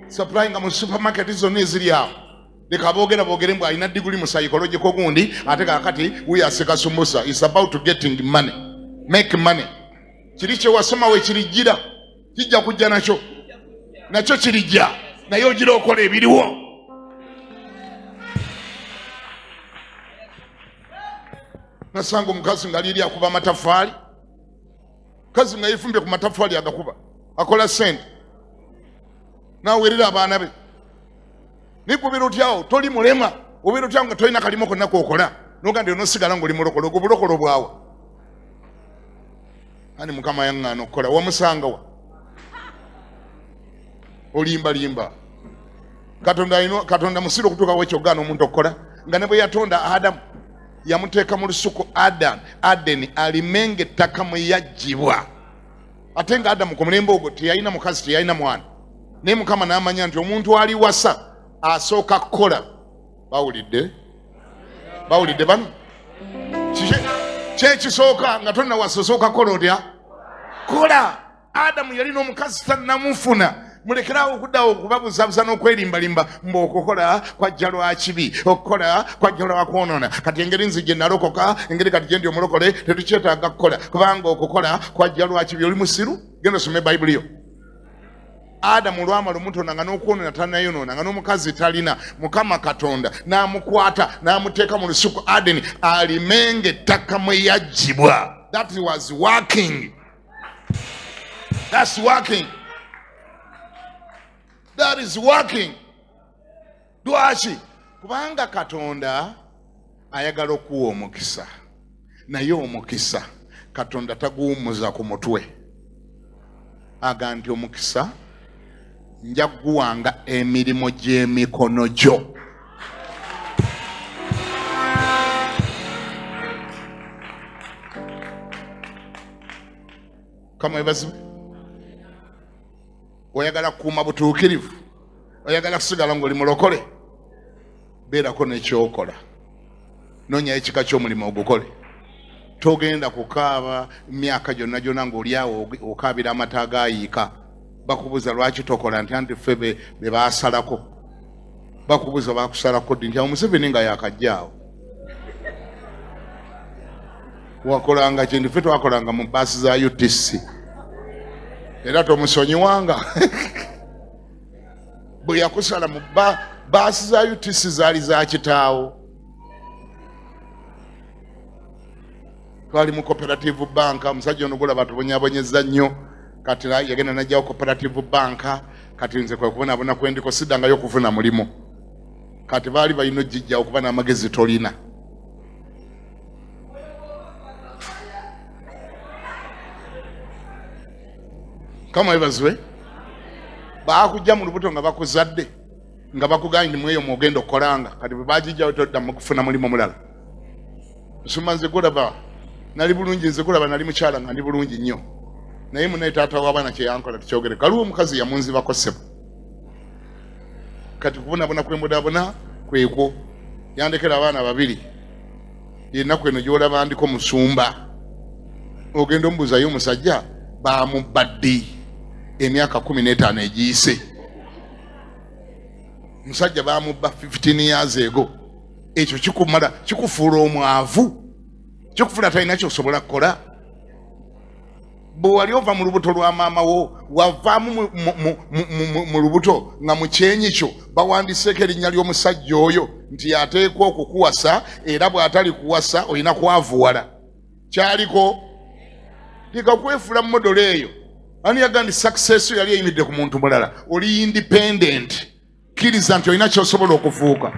Supply nga mu supermarket zonna eziri awo leka boogere mbu alina diguli mu psychological gundi ate kakati wiyase kasumbuusa. It's about to getting money. Make money. Kiri kye wasoma we kirijjira kijja kujja nakyo kirijja naye ogira okola ebiriwo. Nasanga omukazi nga liri akuba amataffaali. Kazi nga yefumbye ku mataffaali agakuba akola sente n'awerera abaana be. Nikubira otyawo toli mulema obeera otyawo nga tolina kalimo konna kookola nogandi onosigala ng'oli mulokole. Ogwo bulokolo bwawe ani Mukama yaŋŋaana okukola wamusanga wa olimbalimba. Katonda musiro okutuuka wekyogaana omuntu okukola nga ne bwe yatonda Adamu yamuteeka mu lusuku Adeni alimenga ettaka mwe yaggyibwa. Ate nga Adamu ku mulembe ogwo teyalina mukazi teyalina mwana naye Mukama n'amanya nti omuntu ali wasa asooka kukola. Bawulidde bano kyekisooka nga tonna wasa osooka kukola otya? Kola. Adamu yalina omukazi tannamufuna. Mulekerawo okuddawo okubabuzabuza n'okwerimbalimba mbu okukola kwajja lwa kibi okukola kwajja lwa kwonoona. Kati engeri nzije nalokoka engeri kati gye ndi omulokole tetukyetaaga kukola kubanga okukola kwajja lwa kibi. Oli musiru genda osome Bayibuli yo. Adamu lwamala omutonda nga n'okwonoona tannayonoona nga n'omukazi talina Mukama Katonda n'amukwata n'amuteeka mu lusuku Adeni alimenga ettaka mwe yaggyibwa. That was working. That's working. That is working. Lwaki? Kubanga Katonda ayagala okuwa omukisa naye omukisa Katonda taguwummuza ku mutwe. Aga nti omukisa nja kuguwanga emirimu gy'emikono gyo. Kamwebazibe. Oyagala kukuuma butuukirivu, oyagala kusigala ng'oli mulokole, beerako n'ekyokola. Noonyayo ekika ky'omulimu ogukole. Togenda kukaaba myaka gyonna ng'oli awo okaabira amata agaayiika. Bakubuuza lwaki tokola nti anti ffe be baasalako. Bakubuuza baakusalako ddi nti awo Museveni nga yakajjaawo. wakolanga kindi ffe twakolanga mu baasi za UTC era tomusonyiwanga bwe yakusala mu baasi za UTC zaali za kitaawo. Twali mu cooperative bank, omusajja ono gulaba tubonyabonyeza nnyo kati yagenda najjawo cooperative bank kati nze kwe kubonabona kwendiko siddangayo okufuna mulimu kati baali balina ojjijja okuba n'amagezi tolina. Kama ebazwe baakujja mu lubuto nga bakuzadde nga bakugambye ndi mweyo mwogenda okukolanga kati bwe baagijjawo toddamu kufuna mulimu mulala. Nsuma nze gulaba nali bulungi, nze gulaba nali mukyala nga ndi bulungi nnyo naye munaye taata w'abaana kye yankola tukyogere. Kaliwo omukazi yamunzibako ssebo kati kubonabona kwembodaabona kwekwo yandekera abaana babiri yennaku eno gy'olaba ndiko musumba ogenda omubuuzayo omusajja baamubadde emyaka 15 egiyise. Musajja baamubba 15 years ago. Ekyo kikumala kikufuula omwavu, kikufuula talina kyosobola kukola. Bwe wali ova mu lubuto lwa maama wo wavaamu mu lubuto nga mu kyenyi kyo bawandiseeko erinnya ly'omusajja oyo nti yateekwa okukuwasa era bw'atali kuwasa olina kwavuwala. Kyaliko tikakwefuula mu modola eyo. Ani yagandi success yali eyimidde ku muntu mulala. Oli independent. Kkiriza nti olina kyosobola okufuuka.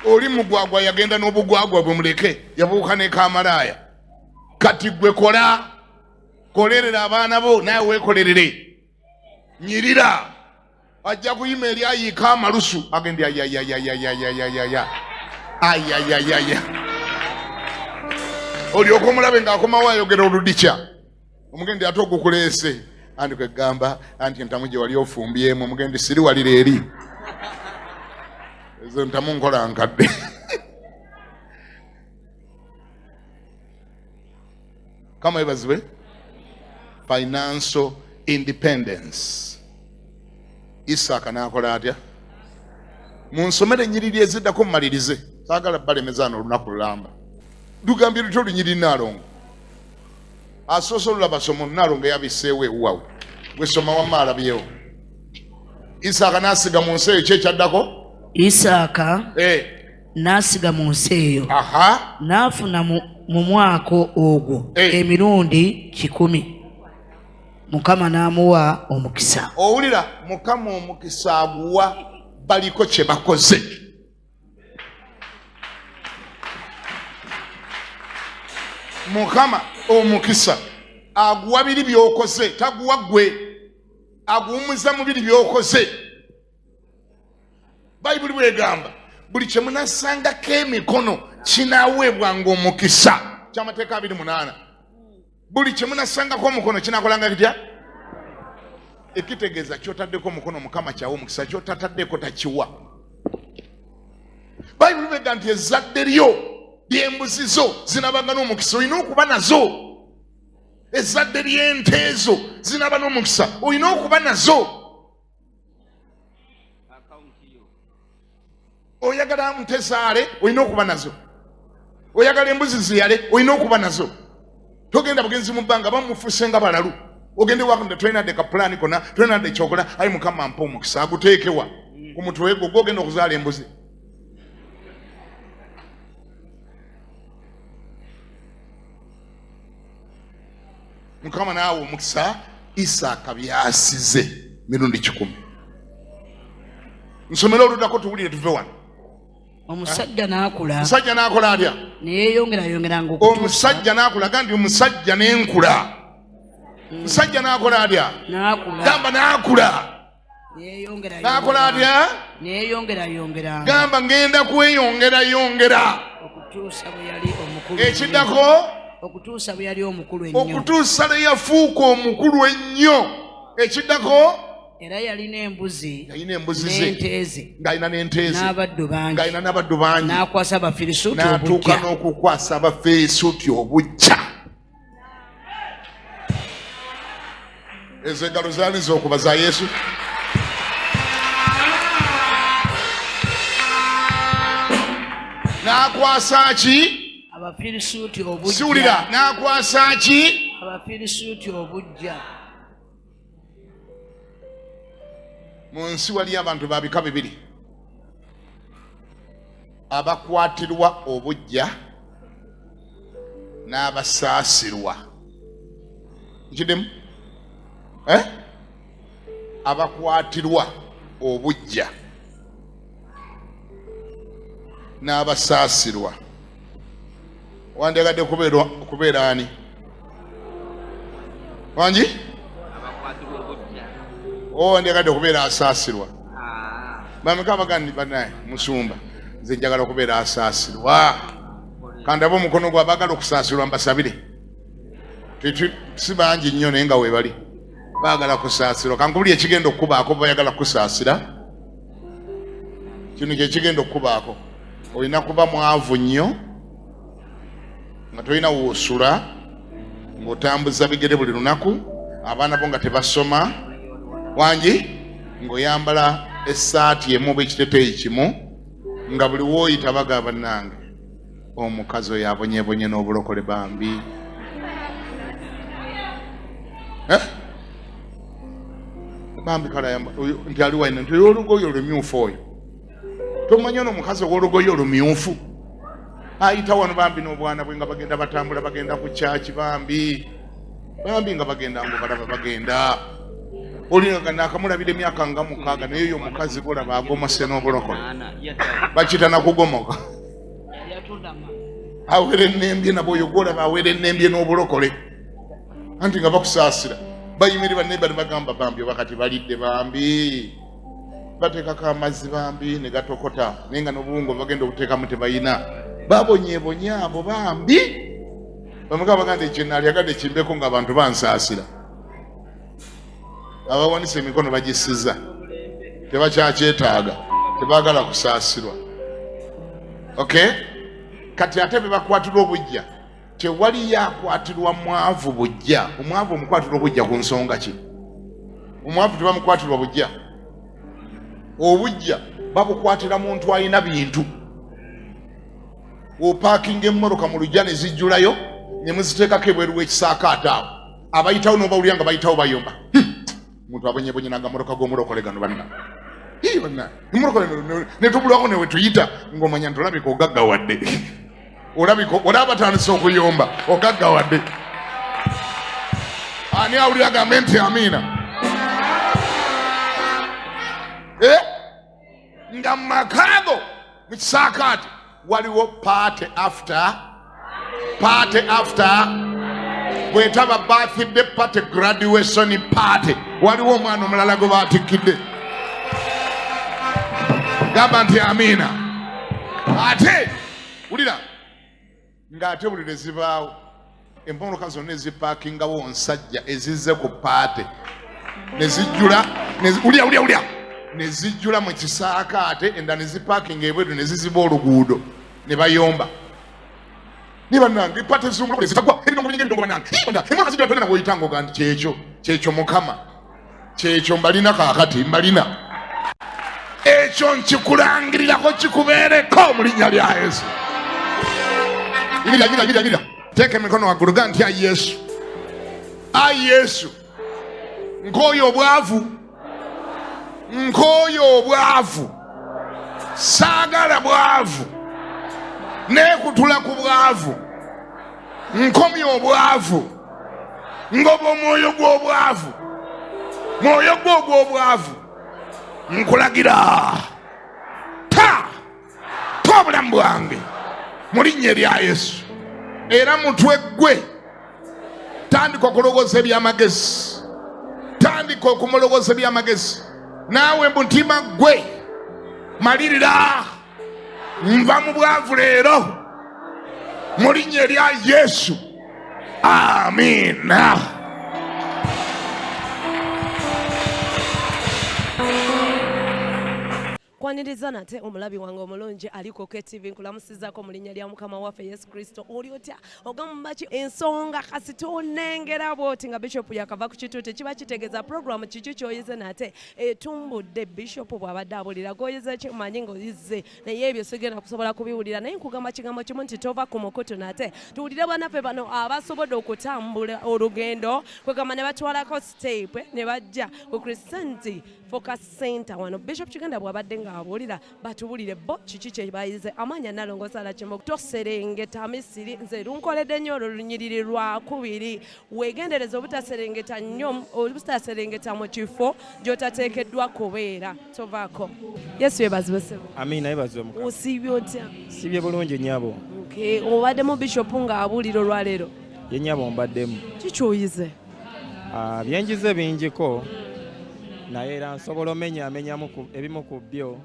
Oli mugwagwa yagenda n'obugwagwa bwe muleke yabuuka n'ekamalaaya. Kati gwe kolerera abaana bo naye weekolerere. Nyirira ajja kuyima eri ayiika amalusu agende ayayayayayaya olyoka omulabe ng'akomawo ayogera oludikya omugendi ate ogukuleese andi kwegamba anti entamu gye wali ofumbyemu omugendi siri walira eri ezo ntamu nkola nkadde. Kama ebazibwe financial independence. Isaaka n'akola atya? Munsomere ennyiriri eziddako mumalirize saagala balemezaano olunaku lulamba. Lugambye lutyo lunyiriri Naalongo asoosa olulaba somo Naalongo yabiseewo ewuwawe gwe soma wamma alabyewo. Isaaka n'asiga mu nsi eyo kyekyaddako. Isaaka n'asiga mu nsi eyo n'afuna mu mwaka ogwo emirundi 10. Mukama n'amuwa omukisa. Owulira, Mukama omukisa aguwa baliko kye bakoze. Mukama omukisa aguwa biri by'okoze, taguwa gwe, aguwummuza mu biri by'okoze. Bayibuli bwegamba buli kye munasangako emikono kinaaweebwanga omukisa. Kyamateeka 28. Buli kye munasangako omukono kinaakolanga kitya? Ekitegeeza kyotaddeko omukono Mukama kyawa omukisa, kyotataddeko takiwa. Bayibuli bwegamba nti ezzadde lyo ly'embuzi zo zinabanga n'omukisa, olina okuba nazo. Ezzadde ly'ente ezo zinaba n'omukisa, olina okuba nazo. Oyagala nte zaale olina okuba nazo. Oyagala embuzi ziyale olina okuba nazo. Togenda bugenzi mu bbanga bamufuuse nga balalu. Ogende wakunda tulina de kapulani kona, tulina de kyokola, ayi Mukama mpa omukisa aguteekewa ku mutwe gwo gw'ogenda okuzaala embuzi. Mukama naawe omukisa Isaaka byasize mirundi 10. Nsomera oluddako tuwulire tuve wano. Omusajja n'akula. Omusajja n'akola atya? Neyeeyongerayongeranga okutuusa. Omusajja n'akula, gandi omusajja n'enkula. Omusajja n'akola atya? N'akula. Gamba n'akula. N'akola atya? Neyeeyongerayongeranga. Gamba ngenda kweyongerayongera. Okutuusa bwe yali omukulu. Ekiddako? Okutuusa bwe yali omukulu ennyo. Okutuusa lwe yafuuka omukulu ennyo. Ekiddako? Era yalina embuzi. Yalina embuzi ze. N'ente ze. Ng'alina n'ente ze. N'abaddu bangi. Ng'alina n'abaddu bangi. N'akwasa Abafirisuuti obujja. N'atuuka n'okukwasa Abafirisuuti obujja. Ezo engalo zaali z'okuba za Yesu. n'akwasa ki Abafirisuuti obujja. Siwulira, n'akwasa ki Abafirisuuti obujja. mu nsi wali abantu ba bika bibiri, abakwatirwa obujja n'abasaasirwa. Nkiddemu? Abakwatirwa obujja n'abasaasirwa. Wandyagadde kubeera ani? Wangi? Wandyagadde kubeera asaasirwa. Bameka bagandi banaye musumba, nze njagala okubeera asaasirwa. Kandaba omukono gwe abaagala okusaasirwa mbasabire. Si bangi nnyo naye nga weebali baagala kusaasirwa. Kankubulya ekigenda okukubaako bayagala kusaasira. Kino kye kigenda okukubaako. Olina kuba mwavu nnyo nga tolina woosula, ng'otambuza bigere buli lunaku, abaana bo nga tebasoma. Wangi ng'oyambala essaati emu oba ekiteteeyi kimu, nga buli wooyita baga bannange omukazi oyo abonyeebonye n'obulokole bambi. Bambi kala nti ali waina nti olugoye olumyufu oyo tomanyi ono omukazi ow'olugoye olumyufu ayita wano bambi n'obwana bwe nga bagenda batambula bagenda ku kyaki bambi nga bagenda ngo balaba bagenda olinaga nakamulabira emyaka nga 6 naye oyo omukazi golaba agomose n'obulokole bakita nakugomoka awere ennembye nabo oyo golaba awere ennembye n'obulokole anti nga bakusaasira bayimirira ne bali bagamba bambi wakati balidde bambi bateekako amazzi bambi ne gatokota naye nga n'obuwungo bagenda okuteekamu tebayina babonyeebonye abo bambi bamugamba baganda ekyenaali agadde kimbeko ng'abantu bansaasira abawanisa emikono bagisiza tebakyakyetaaga tebaagala kusaasirwa. Okay, kati ate be bakwatirwa obujja tewali yakwatirwa mwavu bujja. Omwavu omukwatirwa obujja ku nsonga ki? Omwavu tebamukwatirwa bujja. Obujja babukwatira muntu alina bintu. Opaakinga emmoroka mu lujja ne zijjulayo ne muziteekako ebweru w'ekisaakaate awo, abayitawo n'obawulira nga bayitawo bayomba. Muntu abonyeebonye nanga moroka g'omulokole gano banna. Banna emorokole ne tubulwako ne we tuyita ng'omanya nti olabika ogaggawadde. Olaba batandise okuyomba ogaggawadde. Ani awulira agambe nti amiina? Nga mu makaago mu kisaakaate waliwo party after bwetaba birthday party, graduation party, waliwo omwana omulala gwe baatikidde. Gamba nti amiina. Ate wulira ng'ate buli lwe zibaawo emboloka zonna ezipaakingawo nsajja ezizze ku paate ne zijjula ulya ne zijjula mu kisaakaate endala ne zipaakinga ebweru ne ziziba oluguudo ne bayomba. Ni bannange paate z'omulokole zitagwa ebinongo bingi bannange emwaka zijjula tolina bw'oyitanga oga nti kyekyo Mukama kyekyo mbalina kaakati mbalina ekyo nkikulangirirako kikubeereko mu linnya lya Yesu. Gira teeka emikono waggulu ga nti ayi Yesu nkooyo obwavu saagala bwavu neekutula ku bwavu nkomya obwavu ngoba omwoyo gw'obwavu mwoyo gwo ogw'obwavu nkulagira ta obulamu bwange mu linnya lya Yesu. Era mutwe gwe tandika okulogoza ebyamagezi, tandika okumulogoza ebyamagezi. Naawe mutima gwe malirira nva mu bwavu leero mu linnya lya Yesu. Amiina. kwaniriza nate omulabi wange omulungi aliko KTV nkulamusizako mu linnya lya mukama waffe Yesu Kristo oli otya ogamba ki ensonga kasita onengera bwoti nga Bishop yakava ku kituuti kiba kitegeeza programu kiki kyoyize nate etumbudde Bishop bw'abadde abulira goyize kimanyi ng'oyize naye ebyo sigenda kusobola kubiwulira naye nkugamba kigambo kimu nti tova ku mukutu nate tuwulire bannaffe bano abasobodde okutambula olugendo kwegamba ne batwalako step ne bajja ku Christianity Focus Center wano Bishop Kiganda bw'abadde ng'abuulira batubulire bo kiki kye bayize amanya nalongosala Kimbogo Toserengeta Misiri nze lunkoledde nnyo olwo lunyiriri lwakubiri weegendereza obutaserengeta nnyo obutaserengeta mu kifo gy'otateekeddwa kubeera tovaako Yesu yeebazibwe ssebo Amina yeebazibwe Mukama osiibye otya siibye bulungi nnyabo obaddemu Bishop ng'abuulira olwaleero ye nnyabo mbaddemu kikyoyize byenjize bingiko naye era nsobola omenyamenyamu ebimu ku byo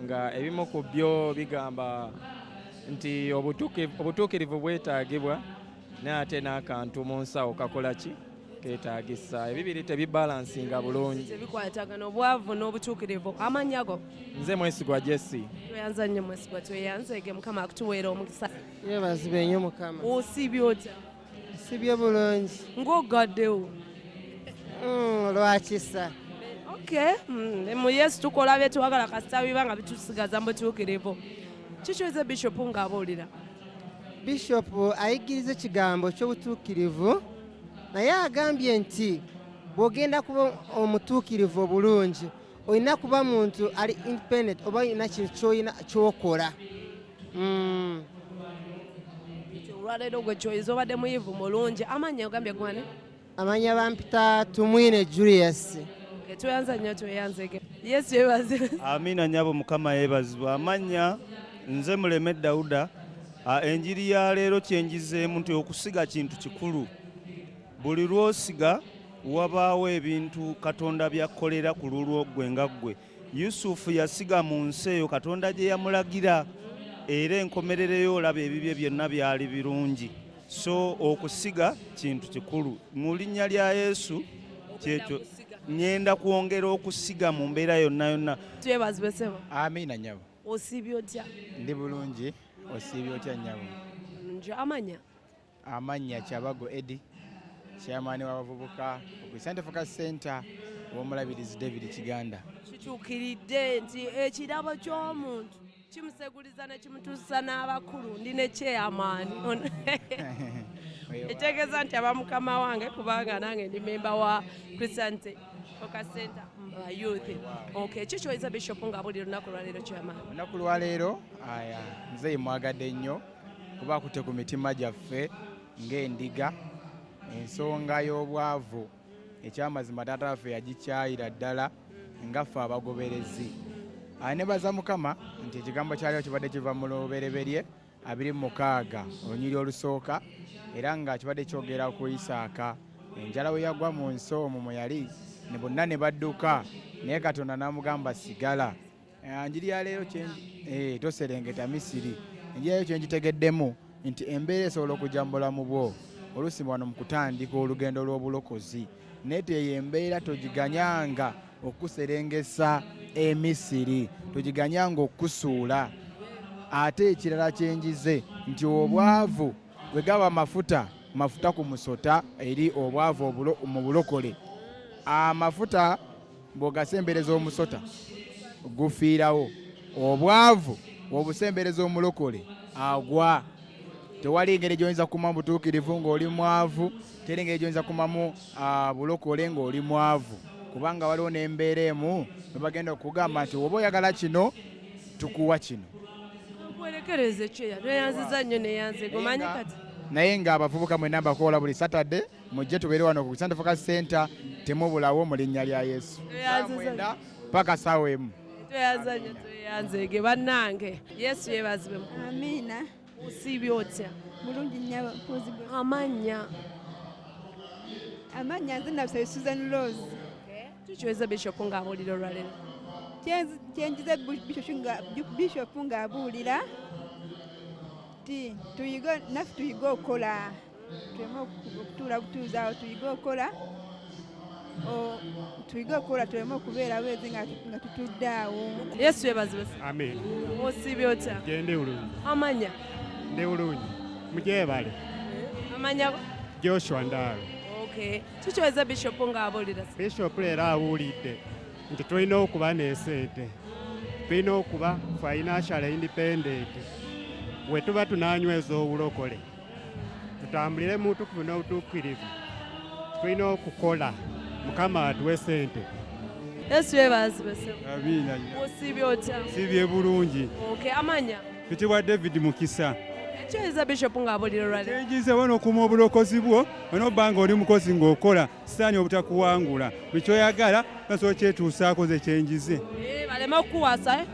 nga ebimu ku byo bigamba nti obutuukirivu bwetaagibwa naye ate n'akantu mu nsawo kakola ki keetaagisa ebibiri tebibalansinga bulungi tebikwatagana obwavu n'obutuukirivu amannya go nze mwesigwa Jesse tweyanza nnyo mwesigwa tweyanzege Mukama akutuweera omukisa yeebazibwe nnyo Mukama osiibye otya sibye bulungi ng'ogaddewo lwakisa mu Yesu tukola bye twagala kasita biba nga bitusigaza mu butuukirivu kikyoyize Bishop ng'abuulira Bishop ayigiriza ekigambo ky'obutuukirivu naye agambye nti bw'ogenda kuba omutuukirivu obulungi olina kuba muntu ali independent oba olina kintu ky'olina ky'okola olwaleero gwe kyoyiza obadde muyivu mulungi amanya ogambye gwane amanya bampita Tumwine Julius tweyanza nnyo tweyanzege Yesu yeebaze Amina nnyabo Mukama yeebazibwa amanya nze Muleme Dawuda enjiri ya leero kyenjizeemu nti okusiga kintu kikulu buli lw'osiga wabaawo ebintu Katonda by'akkolera ku lulwo ggwe nga ggwe Yusufu yasiga mu nsi eyo Katonda gye yamulagira era enkomerereyo olaba ebibye byonna byali birungi so okusiga kintu kikulu mu linnya lya Yesu kyekyo nyenda kwongera okusiga mu mbeera yonna yonna twebazibwe ssebo Amina nnyabo osiibye otya ndi bulungi osiibye otya nnyabo nje amanya Kyabago Eddie chairman w'abavubuka ku Christianity Focus Center w'omulabirizi David Kiganda kituukiridde nti ekirabo ky'omuntu kimuseguliza ne kimutuusa n'abakulu ndi ne chairman etegeeza nti abamukama wange kubanga nange ndi memba wa Christianity Focus Center youth kikyoyiza Bishop ng'abuulira olunaku lwaleero chairman olunaku lwaleero nze mwagadde nnyo kuba akutte ku mitima gyaffe ng'endiga ensonga y'obwavu ekyamazima taata waffe yagikyayira ddala ngaffe abagoberezi nebaza Mukama nti ekigambo kyaliwo kibadde kiva mu lubereberye 26 olunyiri olusooka era nga kibadde kyogera ku Isaaka enjala we yagwa mu nsi omwo mwe yali ne bonna ne badduka naye Katonda n'amugamba sigala enjiri ya leero Toserengeta Misiri enjiri yayo kyenjitegeddemu nti embeera esobola okujambula mu bwo oluusi wano mu kutandika olugendo lw'obulokozi naye teyo embeera togiganyanga okuserengesa Misiri togiganyanga okusuula ate ekirala kyenjize nti obwavu bwe gaba mafuta ku musota eri obwavu mu bulokole amafuta bw'ogasembereza omusota gufiirawo obwavu bw'obusembereza omulokole agwa tewali ngeri gy'oyinza kumamu butuukirivu ng'oli mwavu teri ngeri gy'oyinza kumamu bulokole ng'oli mwavu kubanga waliwo n'embeera emu ne bagenda okugamba nti oba oyagala kino tukuwa kino werekereze kyeya tweyanziza nnyo neyanzega omanyi kati naye ng'abavubuka mwenna mbakoola buli Saturday mujje tubeere wano ku Christianity Focus Center temubulawo mu linnya lya Yesu mwenda paka ssaawa emu tweyanza nnyo tweyanzege bannange Yesu yeebazibwe Amina osiibye otya bulungi nnyo kuzibwe amanya nze nabisabye Susan Rose kikyoyiza Bishop ng'abuulira olwaleero kyenjiza Bishop ng'abuulira ti naffe tuyige okukola tuleme okutuula butuuzaawo tuyige okukola tuyige okukola tuleme okubeera bwezi nga tutudde awo. Yesu yeebazibwe. Amen. Osiibye otya? Gende bulungi. Amanya? Ndi bulungi. Mugyebale. Amanya? Joshua Ndaalo. Okay. Kikyoweza Bishop ng'abuulira? Bishop leero awulidde nti tulina okuba n'esente. Tulina okuba financial independent. We tuba tunanyweza obulokole. Tutambulire mu butukuvu n'obutuukirivu. Tulina okukola. Mukama atuwe sente. Yesu yeebazibwe. Amina. Osiibye otya? Siibye bulungi. Okay. Amanya? Kitibwa David Mukisa. Kikyoweza Bishop ng'abuulira olwaleero? Kyenjize wano okuuma obulokozi bwo onobba ng'oli mukozi ng'okola sisaanye obutakuwangula buli kyoyagala nasobola kyetuusaako ze kyenjize baleme okukuwasa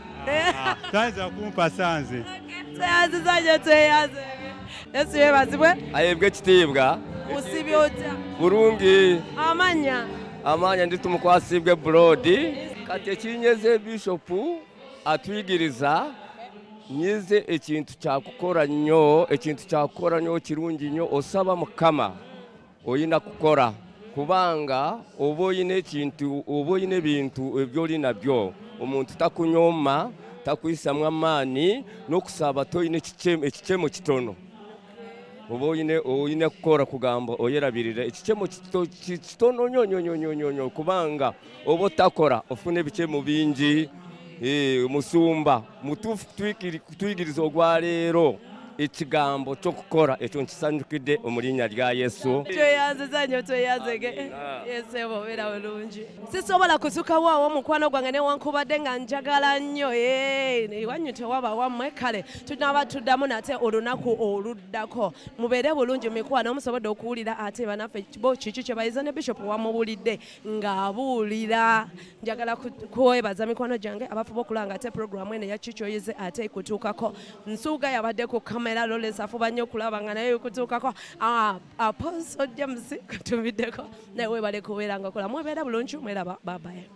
sanza kumpa sanze tweyanzizanye tweyanze. Yesu yeebazibwe. Ayebwe ekitiibwa. Osiibye otya? Bulungi. Amanya ndi tumukwasibwe buloodi kati ekinyeze bishopu atuyigiriza nyize ekintu kyakukora nnyo kirungi nnyo osaba Mukama oyina kukora kubanga oba oyina ebintu ebyoli nabyo omuntu takunyooma takuyisamu amaani n'okusaba toyina ekikemo kitono oba oyine kukora kugamba oyerabirire ekikemo kitono nnyo kubanga oba otakora ofuna ebikemo bingi. Musumba mutuufu tuyigiriza ogwaleero ekigambo ky'okukora ekyo nkisanyukidde mu linnya lya Yesu. tweyanziza nnyo tweyanzege. Yesu obeera bulungi. Sisobola kusukawo awo mukwano gwange newankubadde nga njagala nnyo iwanyu tewaba wammwe kale tunaba tuddamu nate olunaku oluddako mubeere bulungi mikwano musobodde okuwulira ate banaffe bo kiki kye bayiza ne Bishop wamubulidde ng'abuulira. Njagala kwebaza mikwano gyange abafuba okulanga ate programu eno yakikyoyize ate ekutuukako Nsuuga yabadde ku kamera Lawrence afuba nnyo okulaba nga naye ekutuukako Apostle James katumiddeko naye weebale kubeera nga kola mwebeera bulungi mweraba babaye.